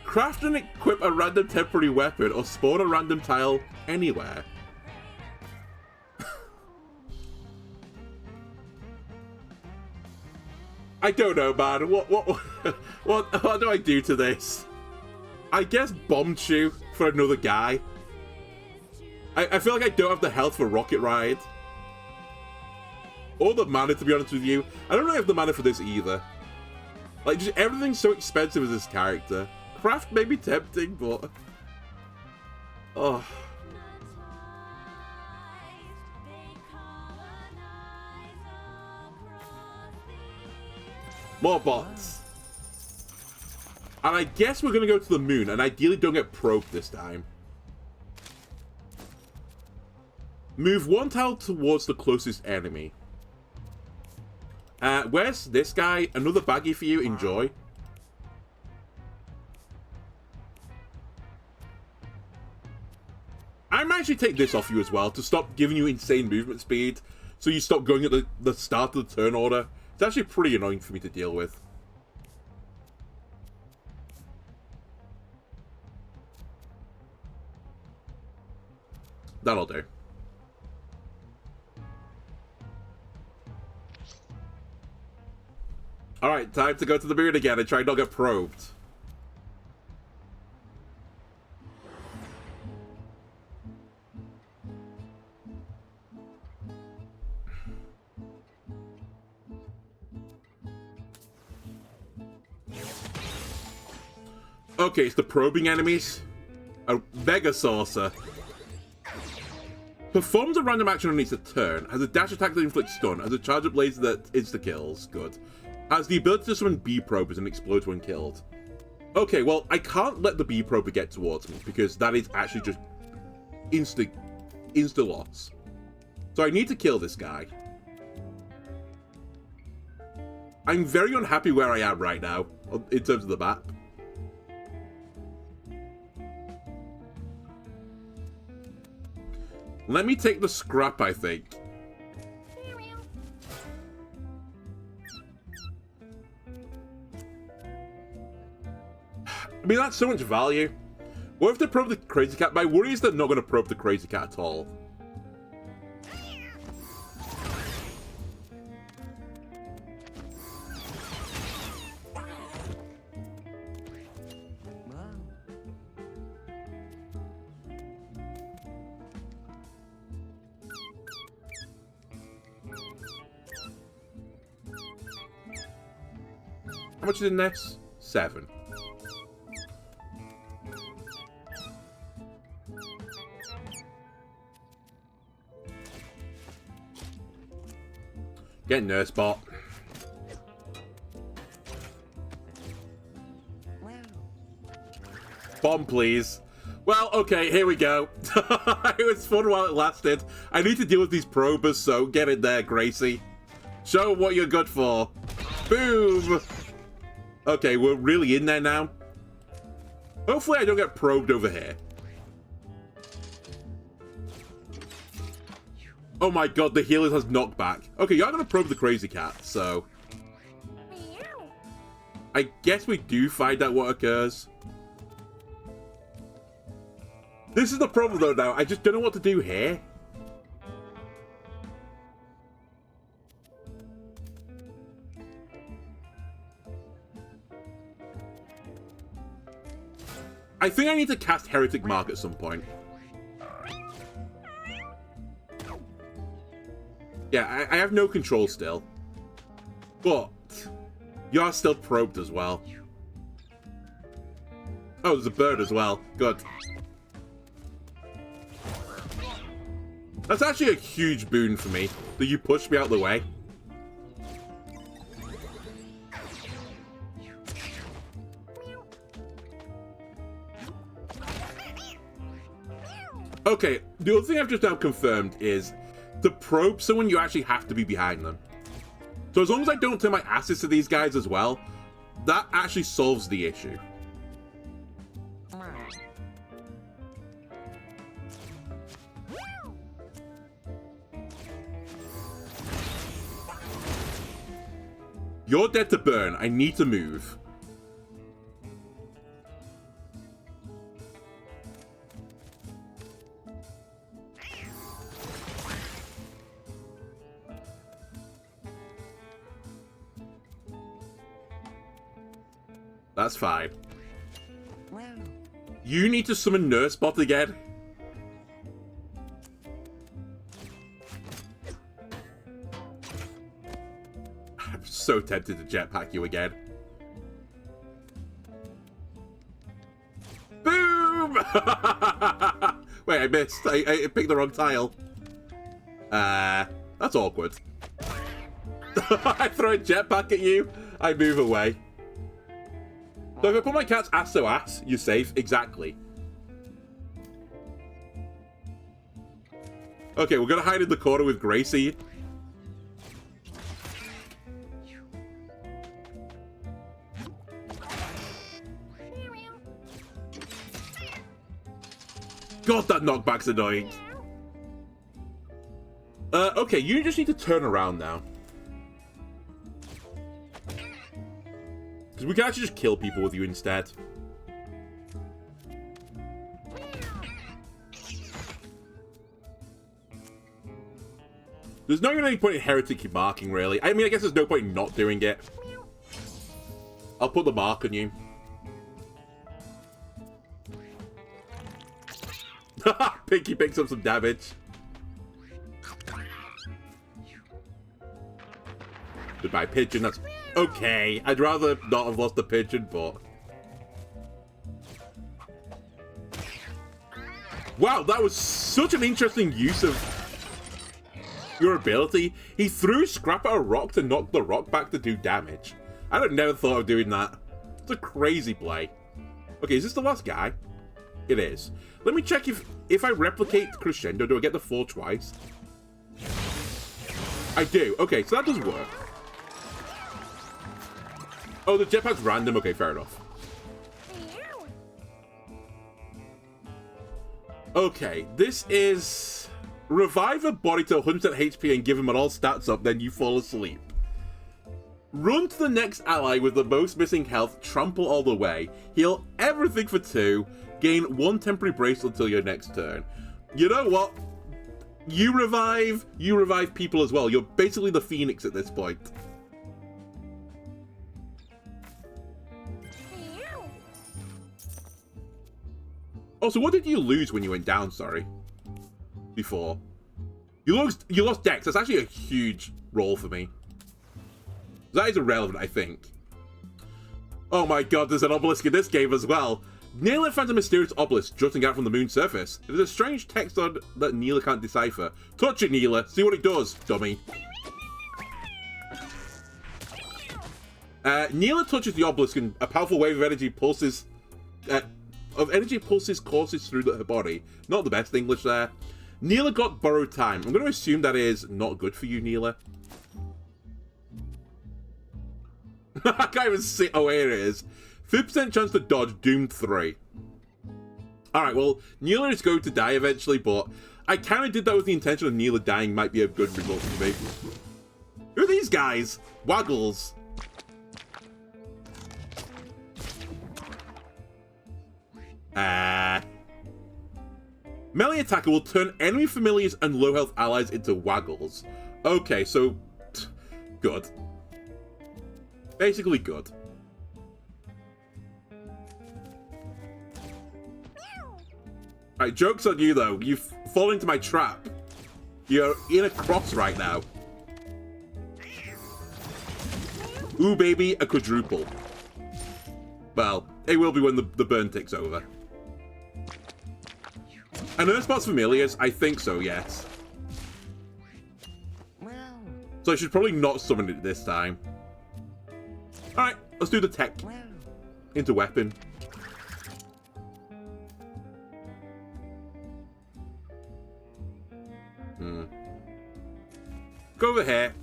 Craft and equip a random temporary weapon or spawn a random tile anywhere. I don't know, man. What do I do to this? I guess Bomb Chew for another guy. I feel like I don't have the health for Rocket Ride. Or the mana, to be honest with you. I don't really have the mana for this either. Like, just everything's so expensive as this character. Craft may be tempting, but... Oh... More bots. And I guess we're going to go to the moon, and ideally don't get probed this time. Move 1 tile towards the closest enemy. Where's this guy? Another baggie for you. Enjoy. I might actually take this off you as well to stop giving you insane movement speed. So you stop going at the start of the turn order. It's actually pretty annoying for me to deal with. That'll do. Alright, time to go to the moon again and try not get probed. Okay, it's the probing enemies. A Mega Saucer. Performs a random action underneath a turn. Has a dash attack that inflicts stun. Has a charge up laser that insta-kills. Good. Has the ability to summon bee-probers and explode when killed. Okay, well, I can't let the bee-prober get towards me because that is actually just insta-loss. So I need to kill this guy. I'm very unhappy where I am right now in terms of the map. Let me take the scrap, I think. I mean, that's so much value. What if they probe the crazy cat? My worry is they're not going to probe the crazy cat at all. How much is in this? 7. Get nurse bot. Bomb, please. Well, okay, here we go. It was fun while it lasted. I need to deal with these probers, so get in there, Gracie. Show what you're good for. Boom! Okay, we're really in there now. Hopefully I don't get probed over here. Oh my god, the healer has knockback. Okay, you're gonna probe the crazy cat, so... I guess we do find out what occurs. This is the problem though now, I just don't know what to do here. I think I need to cast Heretic Mark at some point. Yeah, I have no control still. But you are still probed as well. Oh, there's a bird as well. Good. That's actually a huge boon for me, that you pushed me out of the way. Okay, the other thing I've just now confirmed is to probe someone, you actually have to be behind them. So as long as I don't turn my asses to these guys as well, that actually solves the issue. You're dead to burn. I need to move. That's fine. You need to summon Nurse Bot again. I'm so tempted to jetpack you again. Boom! Wait, I missed. I picked the wrong tile. That's awkward. I throw a jetpack at you, I move away. So if I put my cat's ass to ass, you're safe. Exactly. Okay, we're gonna hide in the corner with Gracie. God, that knockback's annoying. Okay, you just need to turn around now. Because we can actually just kill people with you instead. There's not even any point in Heretic marking, really. I mean, I guess there's no point in not doing it. I'll put the mark on you. Pinky picks up some damage. Goodbye, pigeon. That's okay. I'd rather not have lost the pigeon, but... Wow, that was such an interesting use of your ability. He threw Scrap at a rock to knock the rock back to do damage. I never thought of doing that. It's a crazy play. Okay, is this the last guy? It is. Let me check if I replicate Crescendo, do I get the 4 twice? I do. Okay, so that does work. Oh, the jetpack's random. Okay, fair enough. Okay, this is... Revive a body to 100% HP and give him an all stats up, then you fall asleep. Run to the next ally with the most missing health, trample all the way, heal everything for 2, gain 1 temporary bracelet until your next turn. You know what? You revive people as well. You're basically the Phoenix at this point. Also, what did you lose when you went down, sorry? Before. You lost Dex. That's actually a huge roll for me. That is irrelevant, I think. Oh my god, there's an obelisk in this game as well. Neela finds a mysterious obelisk jutting out from the moon's surface. There's a strange text on that Neela can't decipher. Touch it, Neela. See what it does, dummy. Neela touches the obelisk and a powerful wave of energy pulses... courses through her body. Not the best English there. Neela got borrowed time. I'm going to assume that is not good for you, Neela. I can't even see. Oh, here it is. 50% chance to dodge, doomed 3. Alright, well, Neela is going to die eventually, but I kind of did that with the intention of Neela dying might be a good result for me. Who are these guys? Waggles. Melee attacker will turn enemy familiars and low health allies into Waggles. Okay, so... good. Basically good. Alright, joke's on you though. You've fallen into my trap. You're in a cross right now. Ooh, baby, a quadruple. Well, it will be when the burn ticks over. And Earthspot's familiars? I think so, yes. So I should probably not summon it this time. Alright, let's do the tech. Into weapon. Go over here.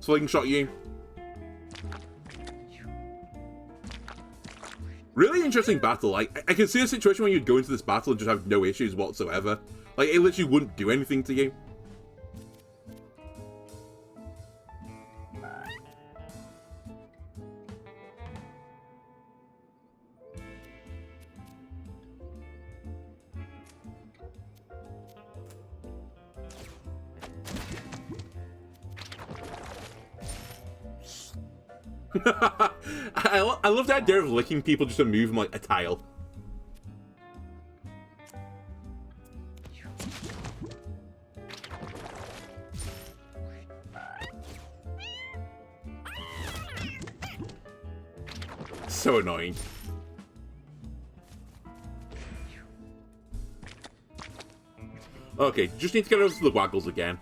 Slingshot you. Really interesting battle. Like, I can see a situation where you'd go into this battle and just have no issues whatsoever. Like, it literally wouldn't do anything to you. I love the idea of licking people just to move them like a tile. So annoying. Okay, just need to get over to the Waggles again.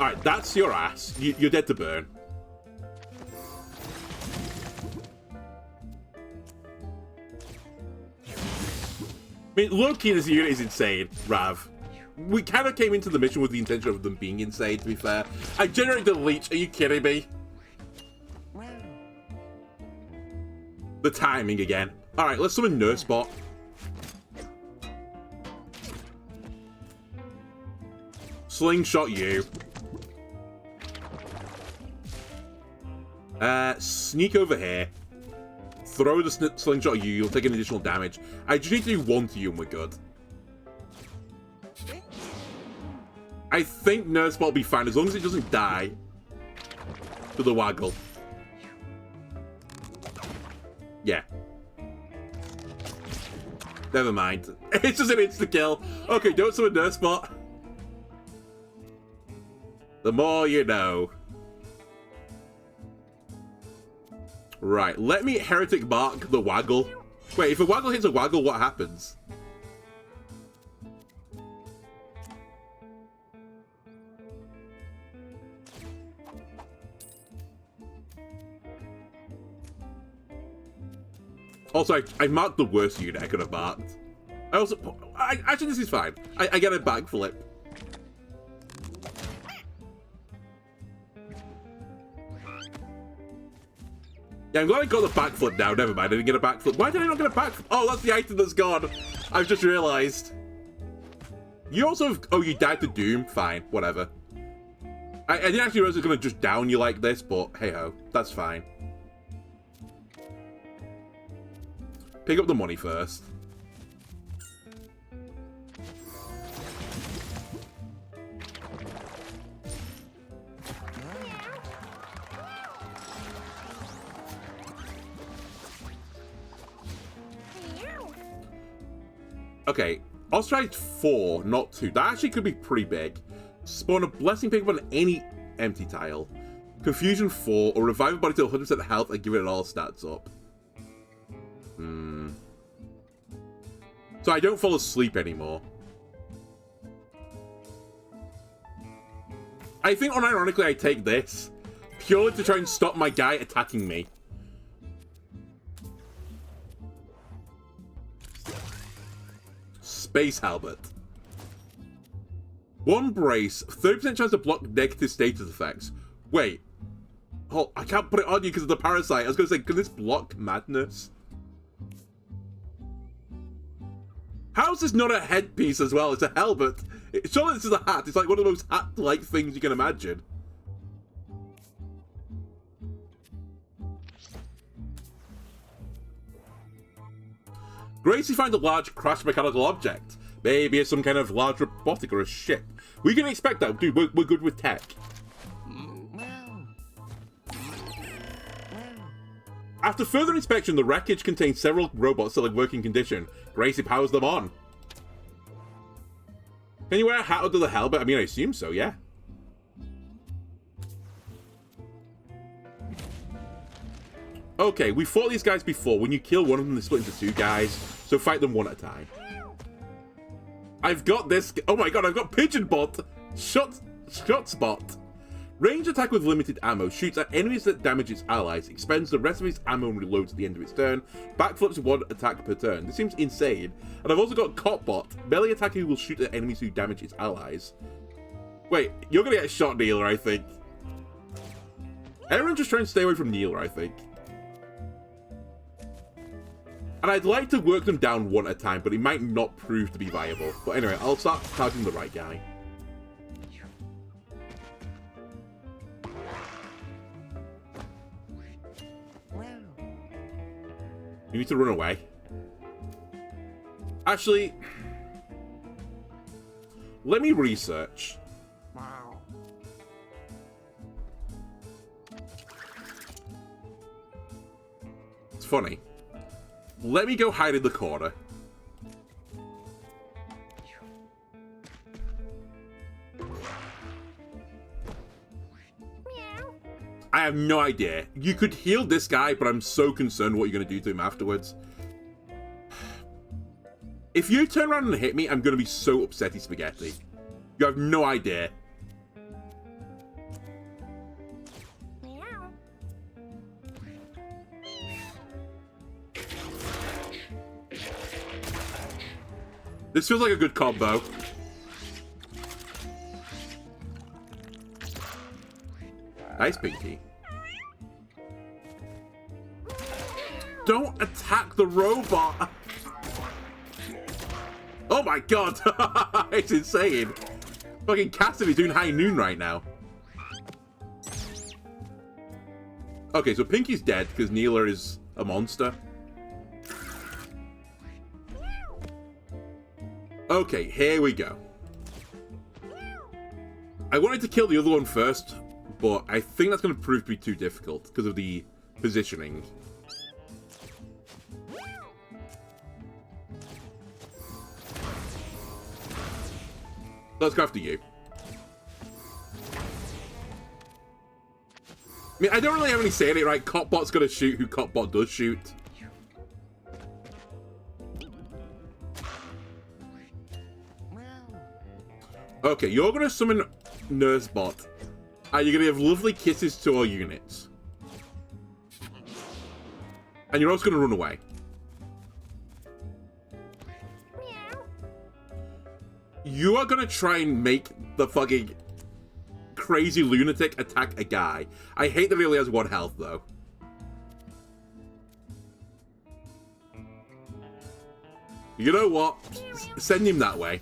Alright, that's your ass. You're dead to burn. I mean, low-key, this unit is insane, Rav. We kind of came into the mission with the intention of them being insane, to be fair. I generated the leech. Are you kidding me? The timing again. Alright, let's summon Nursebot. Slingshot you. Sneak over here. Throw the slingshot at you, you'll take an additional damage. I just need to do 1 to you and we're good. I think Nursebot will be fine as long as it doesn't die to the Waggle. Yeah. Never mind. It's just an insta-kill. Okay, don't summon Nurse Bot. The more you know. Right, let me Heretic mark the Waggle. Wait, if a Waggle hits a Waggle, what happens? Also, I marked the worst unit I could have marked. Actually, this is fine. I get a backflip. Yeah, I'm glad I got the backflip now. Never mind, I didn't get a backflip. Why did I not get a backflip? Oh, that's the item that's gone. I've just realized. You also... Oh, you died to Doom? Fine, whatever. I didn't actually realize it was going to just down you like this, but hey-ho. That's fine. Pick up the money first. Okay, Ostrich 4, not 2. That actually could be pretty big. Spawn a Blessing pick up on any empty tile. Confusion 4, or revive a body to 100% health and give it all stats up. So I don't fall asleep anymore. I think, unironically, I take this purely to try and stop my guy attacking me. Space Helmet. 1 brace, 30% chance to block negative status effects. Wait. Oh, I can't put it on you because of the parasite. I was going to say, can this block madness? How is this not a headpiece as well? It's a helmet. Surely this is a hat. It's like one of those hat-like things you can imagine. Gracie finds a large crashed mechanical object. Maybe it's some kind of large robotic or a ship. We can expect that, dude. We're good with tech. After further inspection, the wreckage contains several robots still in working condition. Gracie powers them on. Can you wear a hat under the helmet? I mean, I assume so, yeah. Okay, we fought these guys before. When you kill one of them, they split into 2 guys. So fight them one at a time. I've got this. Oh my god, I've got Pigeon Bot. Shot Spot. Range attack with limited ammo. Shoots at enemies that damage its allies. Expends the rest of its ammo and reloads at the end of its turn. Backflips 1 attack per turn. This seems insane. And I've also got Cop Bot. Melee attack who will shoot at enemies who damage its allies. Wait, you're gonna get shot, Neeler, I think. Everyone's just trying to stay away from Neeler, I think. And I'd like to work them down one at a time, but it might not prove to be viable. But anyway, I'll start targeting the right guy. You need to run away. Actually, let me research. It's funny. Let me go hide in the corner. I have no idea. You could heal this guy, but I'm so concerned what you're going to do to him afterwards. If you turn around and hit me, I'm going to be so upsetty spaghetti. You have no idea. This feels like a good combo. Nice, Pinky. Don't attack the robot! Oh my god! It's insane! Fucking Cassidy's doing high noon right now. Okay, so Pinky's dead because Neeler is a monster. Okay, here we go. I wanted to kill the other one first, but I think that's going to prove to be too difficult because of the positioning. Let's go after you. I mean, I don't really have any say in it, right? Copbot's gonna shoot who Copbot does shoot. Okay, you're gonna summon Nursebot. And you're gonna give lovely kisses to our units. And you're also gonna run away. You are gonna try and make the fucking crazy lunatic attack a guy. I hate that he only has 1 health, though. You know what? Send him that way.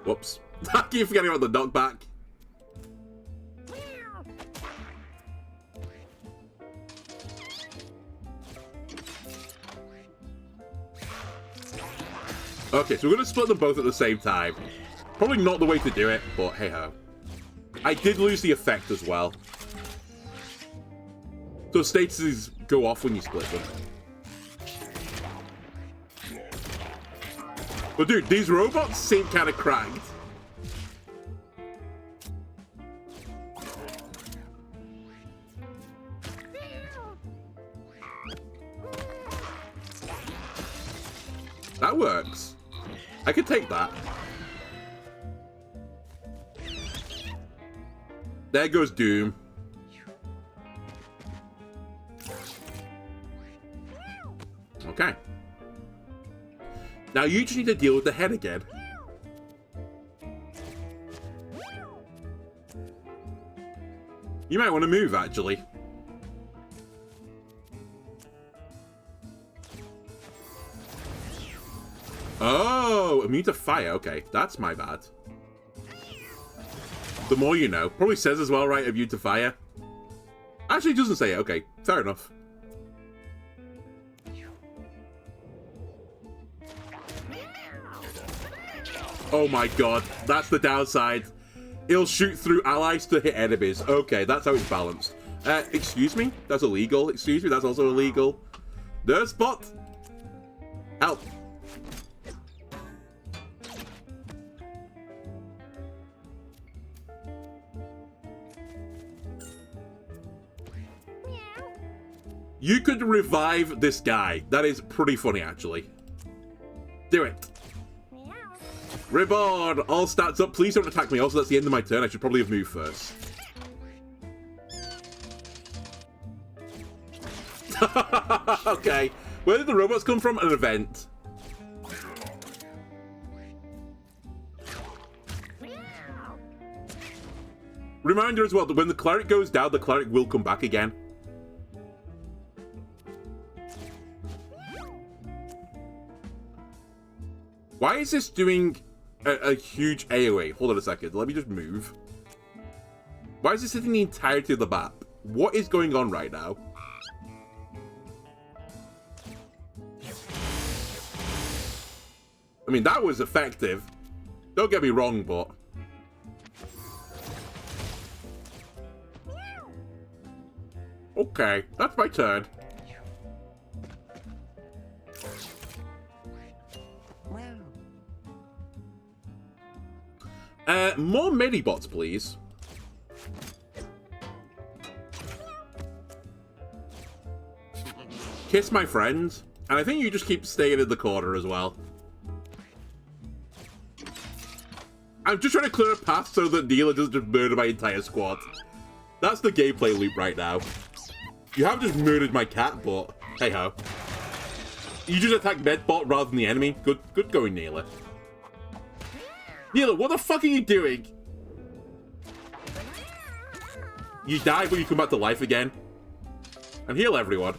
Whoops. I keep forgetting about the knockback. Okay, so we're going to split them both at the same time. Probably not the way to do it, but hey-ho. I did lose the effect as well. So statuses go off when you split them. But dude, these robots seem kind of cracked. That works. I could take that. There goes Doom. Okay. Now you just need to deal with the head again. You might want to move, actually. Oh, immune to fire. Okay, that's my bad. The more you know. Probably says as well, right? Immune to fire. Actually, it doesn't say it. Okay, fair enough. Oh my god, that's the downside. It'll shoot through allies to hit enemies. Okay, that's how it's balanced. Excuse me? That's illegal. Excuse me, that's also illegal. Nursebot! Help. You could revive this guy. That is pretty funny, actually. Do it. Reborn! All stats up. Please don't attack me. Also, that's the end of my turn. I should probably have moved first. Okay. Where did the robots come from? An event. Reminder as well that when the cleric goes down, the cleric will come back again. Why is this doing a huge AoE? Hold on a second. Let me just move. Why is this hitting the entirety of the map? What is going on right now? I mean, that was effective. Don't get me wrong, but... Okay, that's my turn. More mini-bots, please. Kiss my friend. And I think you just keep staying in the corner as well. I'm just trying to clear a path so that Neela doesn't just murder my entire squad. That's the gameplay loop right now. You have just murdered my cat, but hey-ho. You just attack Medbot rather than the enemy. Good going, Neela. Neela, what the fuck are you doing? You die, but you come back to life again. And heal everyone.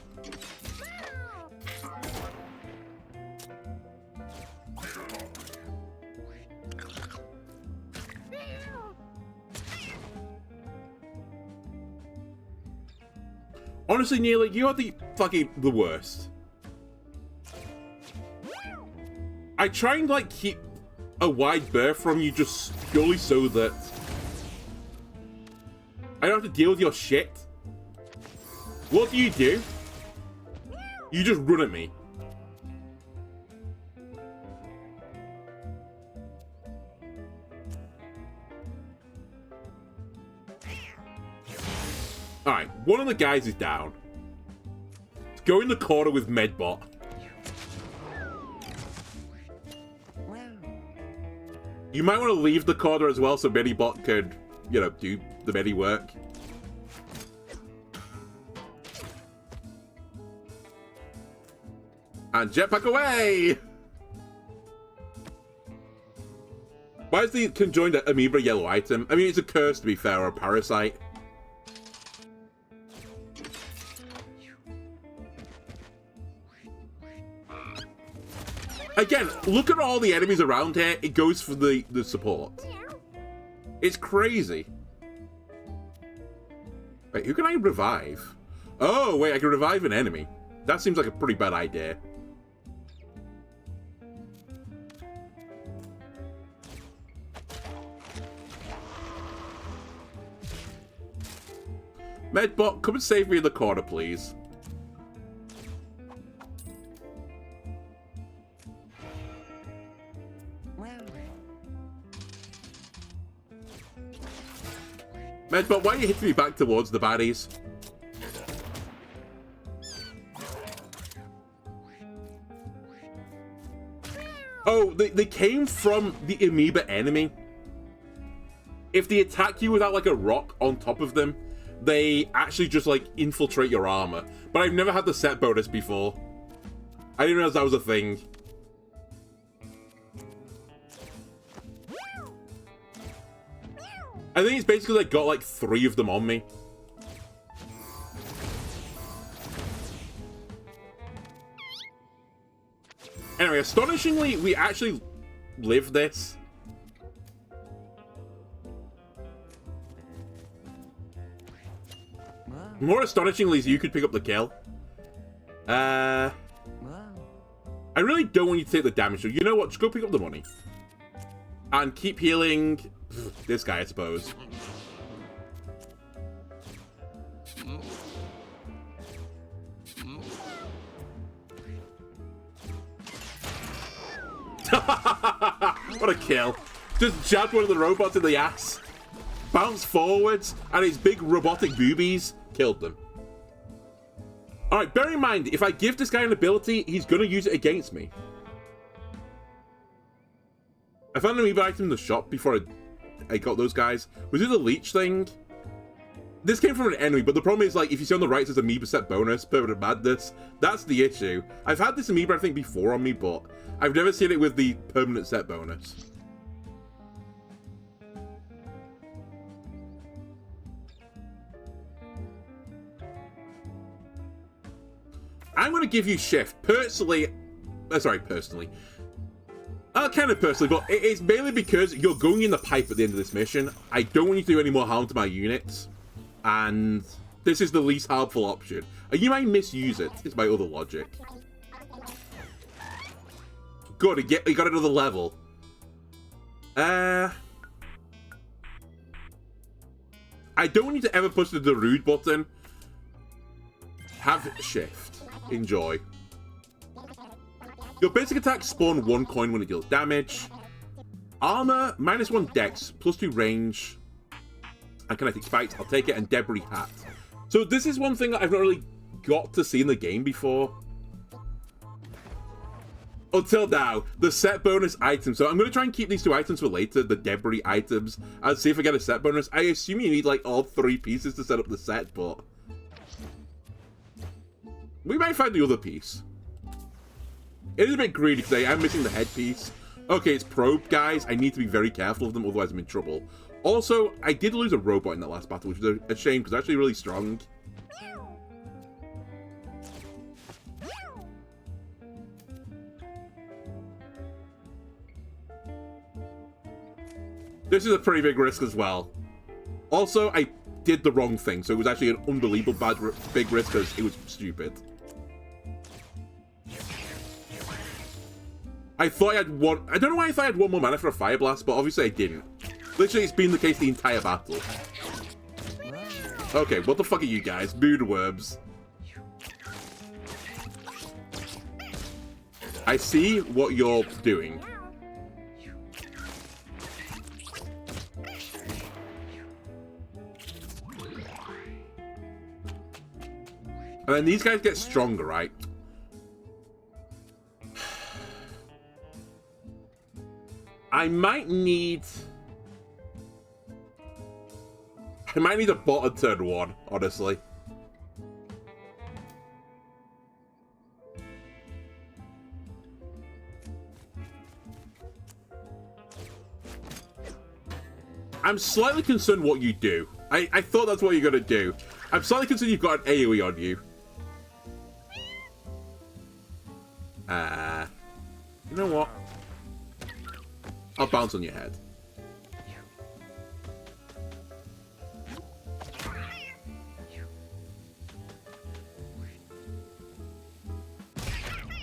Honestly, Neela, you are the worst. I try and, like, keep a wide berth from you just purely so that I don't have to deal with your shit. What do? You You just run at me. Alright, one of the guys is down. Let's go in the corner with Medbot. You might want to leave the corner as well so Medibot could, you know, do the Medi work. And jetpack away! Why is the conjoined amoeba a yellow item? I mean, it's a curse to be fair, or a parasite. Again, look at all the enemies around here. It goes for the support. It's crazy. Wait, who can I revive? Oh, wait, I can revive an enemy. That seems like a pretty bad idea. Medbot, come and save me in the corner, please. Medbot, why are you hitting me back towards the baddies? Oh, they came from the amoeba enemy. If they attack you without, like, a rock on top of them, they actually just, like, infiltrate your armor. But I've never had the set bonus before. I didn't realize that was a thing. I think it's basically like got like 3 of them on me. Anyway, astonishingly, we actually live this. More astonishingly is you could pick up the kill. I really don't want you to take the damage. So you know what? Just go pick up the money. And keep healing this guy, I suppose. What a kill. Just jabbed one of the robots in the ass. Bounced forwards, and his big robotic boobies killed them. Alright, bear in mind, if I give this guy an ability, he's gonna use it against me. I found an amoeba item in the shop before I got those guys. Was it the leech thing? This came from an enemy, but the problem is, like, if you see on the right, it says amoeba set bonus, permanent madness. That's the issue. I've had this amoeba, I think, before on me, but I've never seen it with the permanent set bonus. I'm going to give you shift. Personally, personally. Kind of personally, but it's mainly because you're going in the pipe at the end of this mission. I don't want you to do any more harm to my units, and this is the least harmful option. And you might misuse it, is my other logic. Good, you got another level. I don't want you to ever push the Darude button. Have shift. Enjoy. Your basic attacks spawn 1 coin when it deals damage. Armor, -1 dex, +2 range. And kinetic spikes, I'll take it, and debris hat. So this is one thing that I've not really got to see in the game before. Until now, the set bonus items. So I'm going to try and keep these 2 items for later, the debris items, and see if I get a set bonus. I assume you need like all 3 pieces to set up the set, but we might find the other piece. It is a bit greedy because I am missing the headpiece. Okay, it's probe, guys. I need to be very careful of them, otherwise I'm in trouble. Also, I did lose a robot in that last battle, which is a shame because it's actually really strong. This is a pretty big risk as well. Also, I did the wrong thing, so it was actually an unbelievable big risk because it was stupid. I thought I had one. I don't know why I thought I had 1 more mana for a Fire Blast, but obviously I didn't. Literally, it's been the case the entire battle. Okay, what the fuck are you guys? Moonworms. I see what you're doing. And then these guys get stronger, right? I might need a bot on turn 1, honestly. I'm slightly concerned what you do. I thought that's what you're gonna do. I'm slightly concerned you've got an AoE on you. You know what? I'll bounce on your head.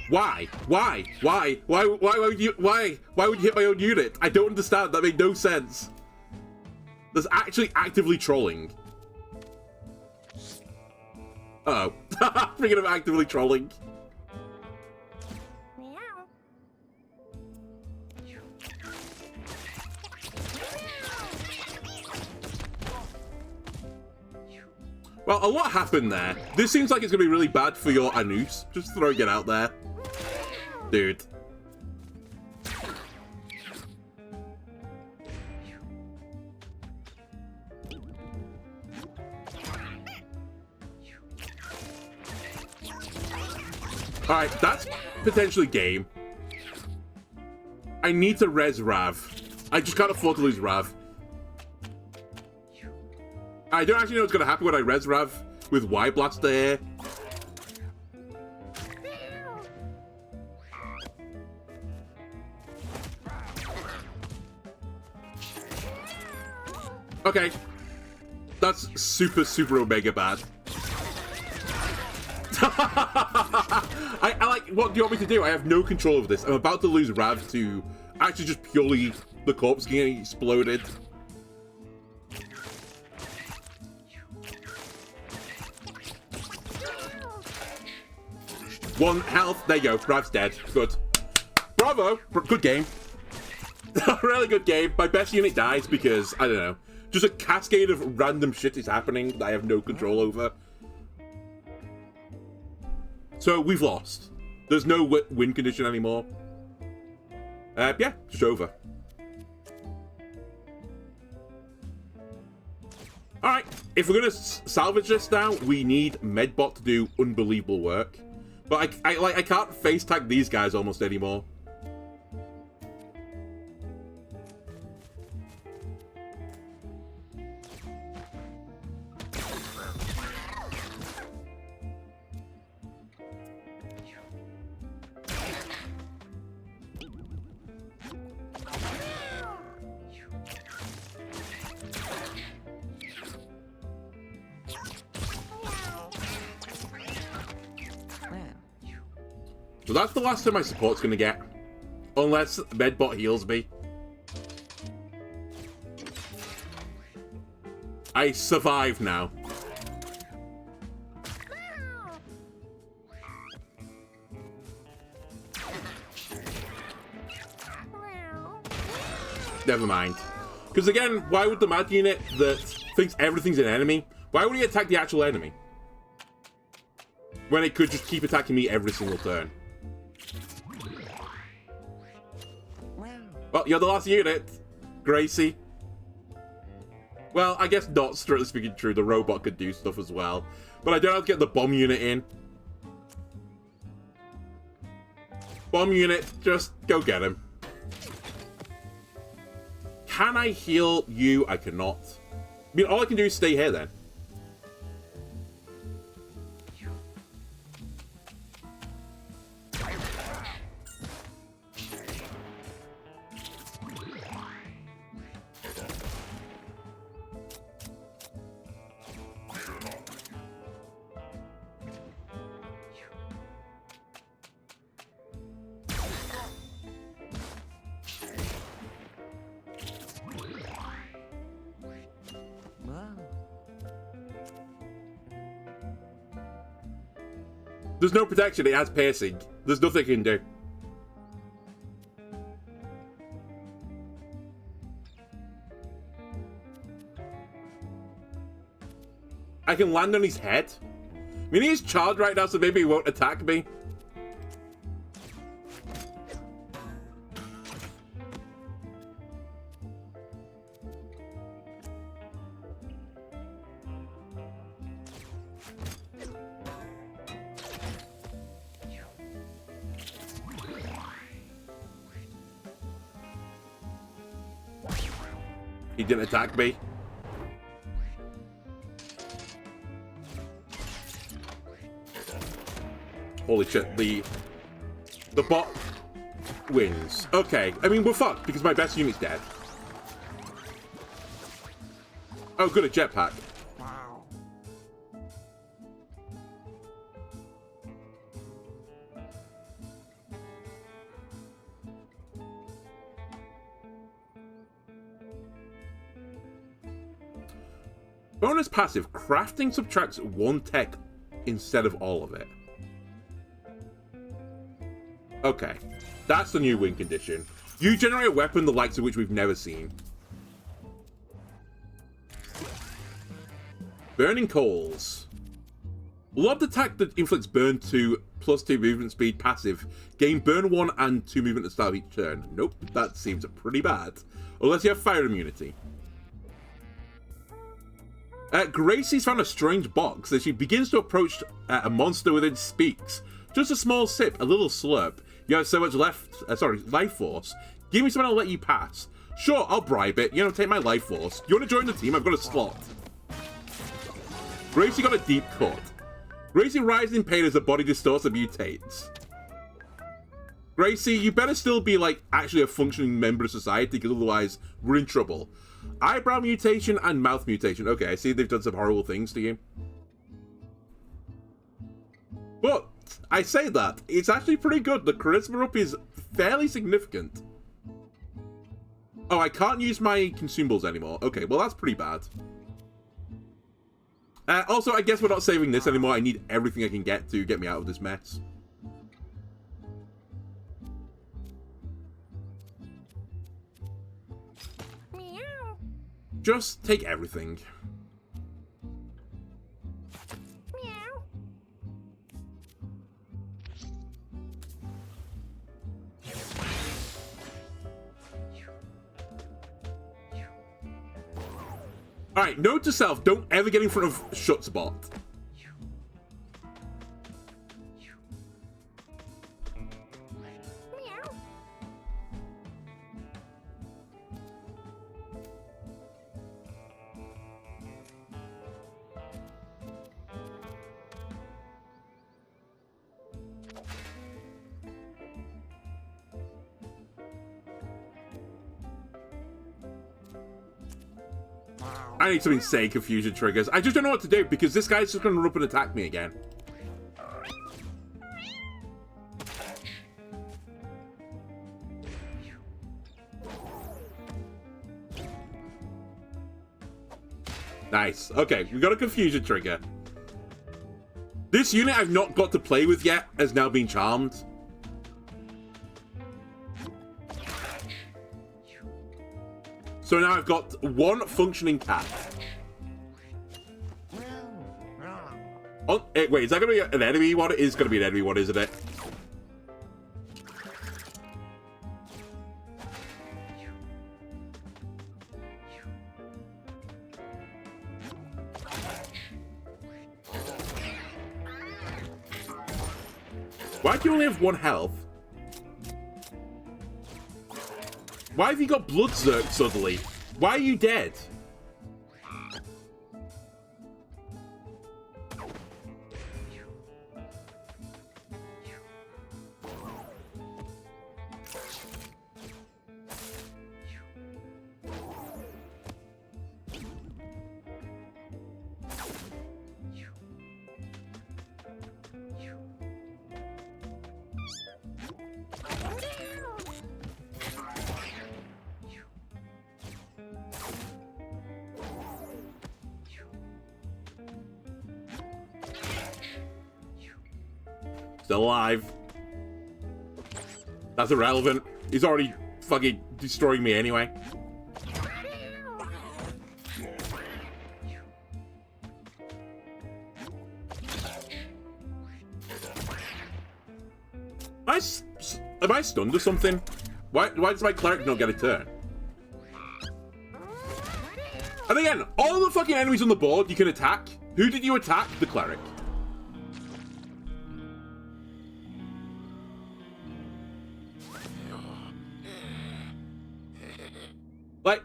Why? Why? Why? Why would you hit my own unit? I don't understand. That made no sense. That's actually actively trolling. Uh-oh. Speaking of actively trolling. Well, a lot happened there. This seems like it's going to be really bad for your Anus. Just throwing it out there. Dude. Alright, that's potentially game. I need to res Rav. I just can't afford to lose Rav. I don't actually know what's going to happen when I res Rav with Y Blaster here. Okay. That's super, super omega bad. I like, what do you want me to do? I have no control of this. I'm about to lose Rav to actually just purely the corpse getting exploded. One health. There you go. Rav's dead. Good. Bravo. Good game. Really good game. My best unit dies because, I don't know, just a cascade of random shit is happening that I have no control over. So we've lost. There's no win condition anymore. Yeah, just over. Alright, if we're gonna salvage this now, we need Medbot to do unbelievable work. But I can't face tag these guys almost anymore. So that's the last time my support's gonna get. Unless Medbot heals me. I survive now. Never mind. Because again, why would the mad unit that thinks everything's an enemy, why would he attack the actual enemy? When it could just keep attacking me every single turn. Well, you're the last unit, Gracie. Well, I guess not, strictly speaking true. The robot could do stuff as well. But I don't have to get the bomb unit in. Bomb unit, just go get him. Can I heal you? I cannot. I mean, all I can do is stay here then. There's no protection, it has piercing. There's nothing it can do. I can land on his head. I mean, he's charged right now, so maybe he won't attack me. He didn't attack me. Holy shit, the bot wins. Okay, I mean, we're fucked because my best unit's dead. Oh, good, a jetpack. Bonus passive, crafting subtracts 1 tech instead of all of it. Okay, that's the new win condition. You generate a weapon the likes of which we've never seen. Burning Coals. Lobbed attack that inflicts burn 2 plus 2 movement speed passive. Gain burn 1 and 2 movement at the start of each turn. Nope, that seems pretty bad. Unless you have fire immunity. Gracie's found a strange box as she begins to approach a monster within speaks. Just a small sip, a little slurp. You have so much life force. Give me something, I'll let you pass. Sure, I'll bribe it. You know, take my life force. You want to join the team? I've got a slot. Gracie got a deep cut. Gracie rises in pain as her body distorts and mutates. Gracie, you better still be, like, actually a functioning member of society, because otherwise we're in trouble. Eyebrow mutation and mouth mutation. Okay, I see they've done some horrible things to you. But I say that, it's actually pretty good. The charisma up is fairly significant. Oh, I can't use my consumables anymore. Okay, well that's pretty bad. Also, I guess we're not saving this anymore. I need everything I can get to get me out of this mess. Just take everything. Meow. Alright, note to self, don't ever get in front of Shutsbot. I need some insane confusion triggers. I just don't know what to do because this guy's just going to run up and attack me again. Nice. Okay, we got a confusion trigger. This unit I've not got to play with yet has now been charmed. So now I've got 1 functioning cat. Oh, wait, is that going to be an enemy one? It is going to be an enemy one, isn't it? Why do you only have 1 health? Why have you got blood zerk suddenly? Why are you dead? Still alive. That's irrelevant. He's already fucking destroying me anyway. Am I stunned or something? Why does my cleric not get a turn? And again, all the fucking enemies on the board you can attack. Who did you attack? The cleric. Like,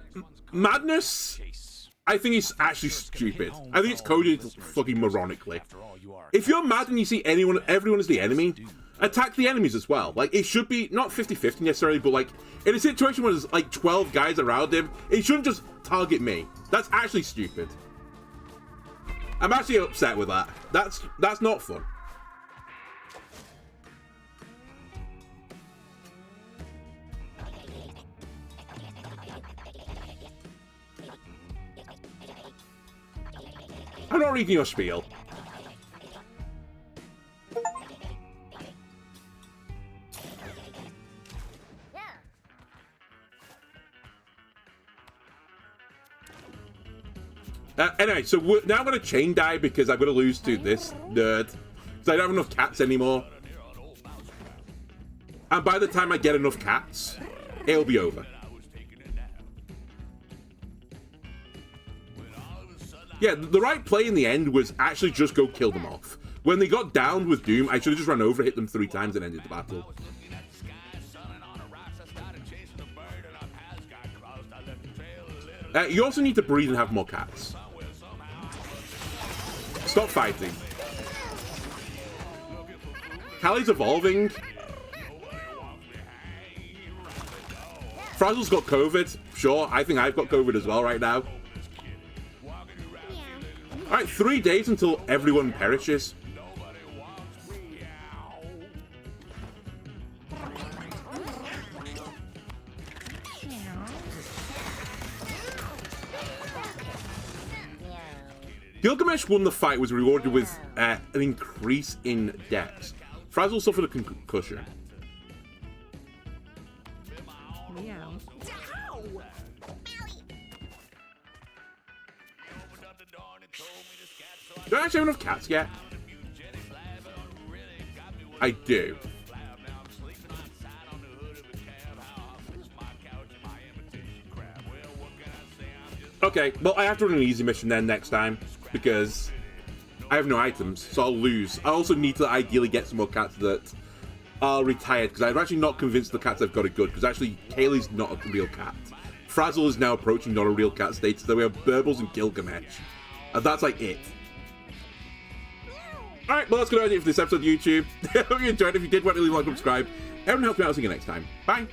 madness, I think it's actually stupid. I think it's coded fucking moronically. If you're mad and you see everyone as the enemy, attack the enemies as well. Like, it should be not 50-50 necessarily, but like, in a situation where there's like 12 guys around him, it shouldn't just target me. That's actually stupid. I'm actually upset with that. That's not fun. I'm not reading your spiel. Anyway, so now I'm going to chain die because I'm going to lose to this nerd. Because I don't have enough cats anymore. And by the time I get enough cats, it'll be over. Yeah, the right play in the end was actually just go kill them off. When they got downed with Doom, I should have just run over, hit them 3 times, and ended the battle. You also need to breed and have more cats. Stop fighting. Callie's evolving. Frazzle's got COVID. Sure, I think I've got COVID as well right now. Alright, 3 days until everyone perishes. Gilgamesh won the fight, was rewarded with an increase in dex. Frazzle suffered a concussion. Do I actually have enough cats yet? I do. Okay, well, I have to run an easy mission then next time, because I have no items, so I'll lose. I also need to ideally get some more cats that are retired, because I'm actually not convinced the cats I've got are good, because actually, Kaylee's not a real cat. Frazzle is now approaching not a real cat status, so we have Burbles and Gilgamesh. And that's like it. Alright, well, that's going to end it for this episode of YouTube. I hope you enjoyed. If you did, why don't you leave a like and subscribe. Everyone help me out. I'll see you next time. Bye.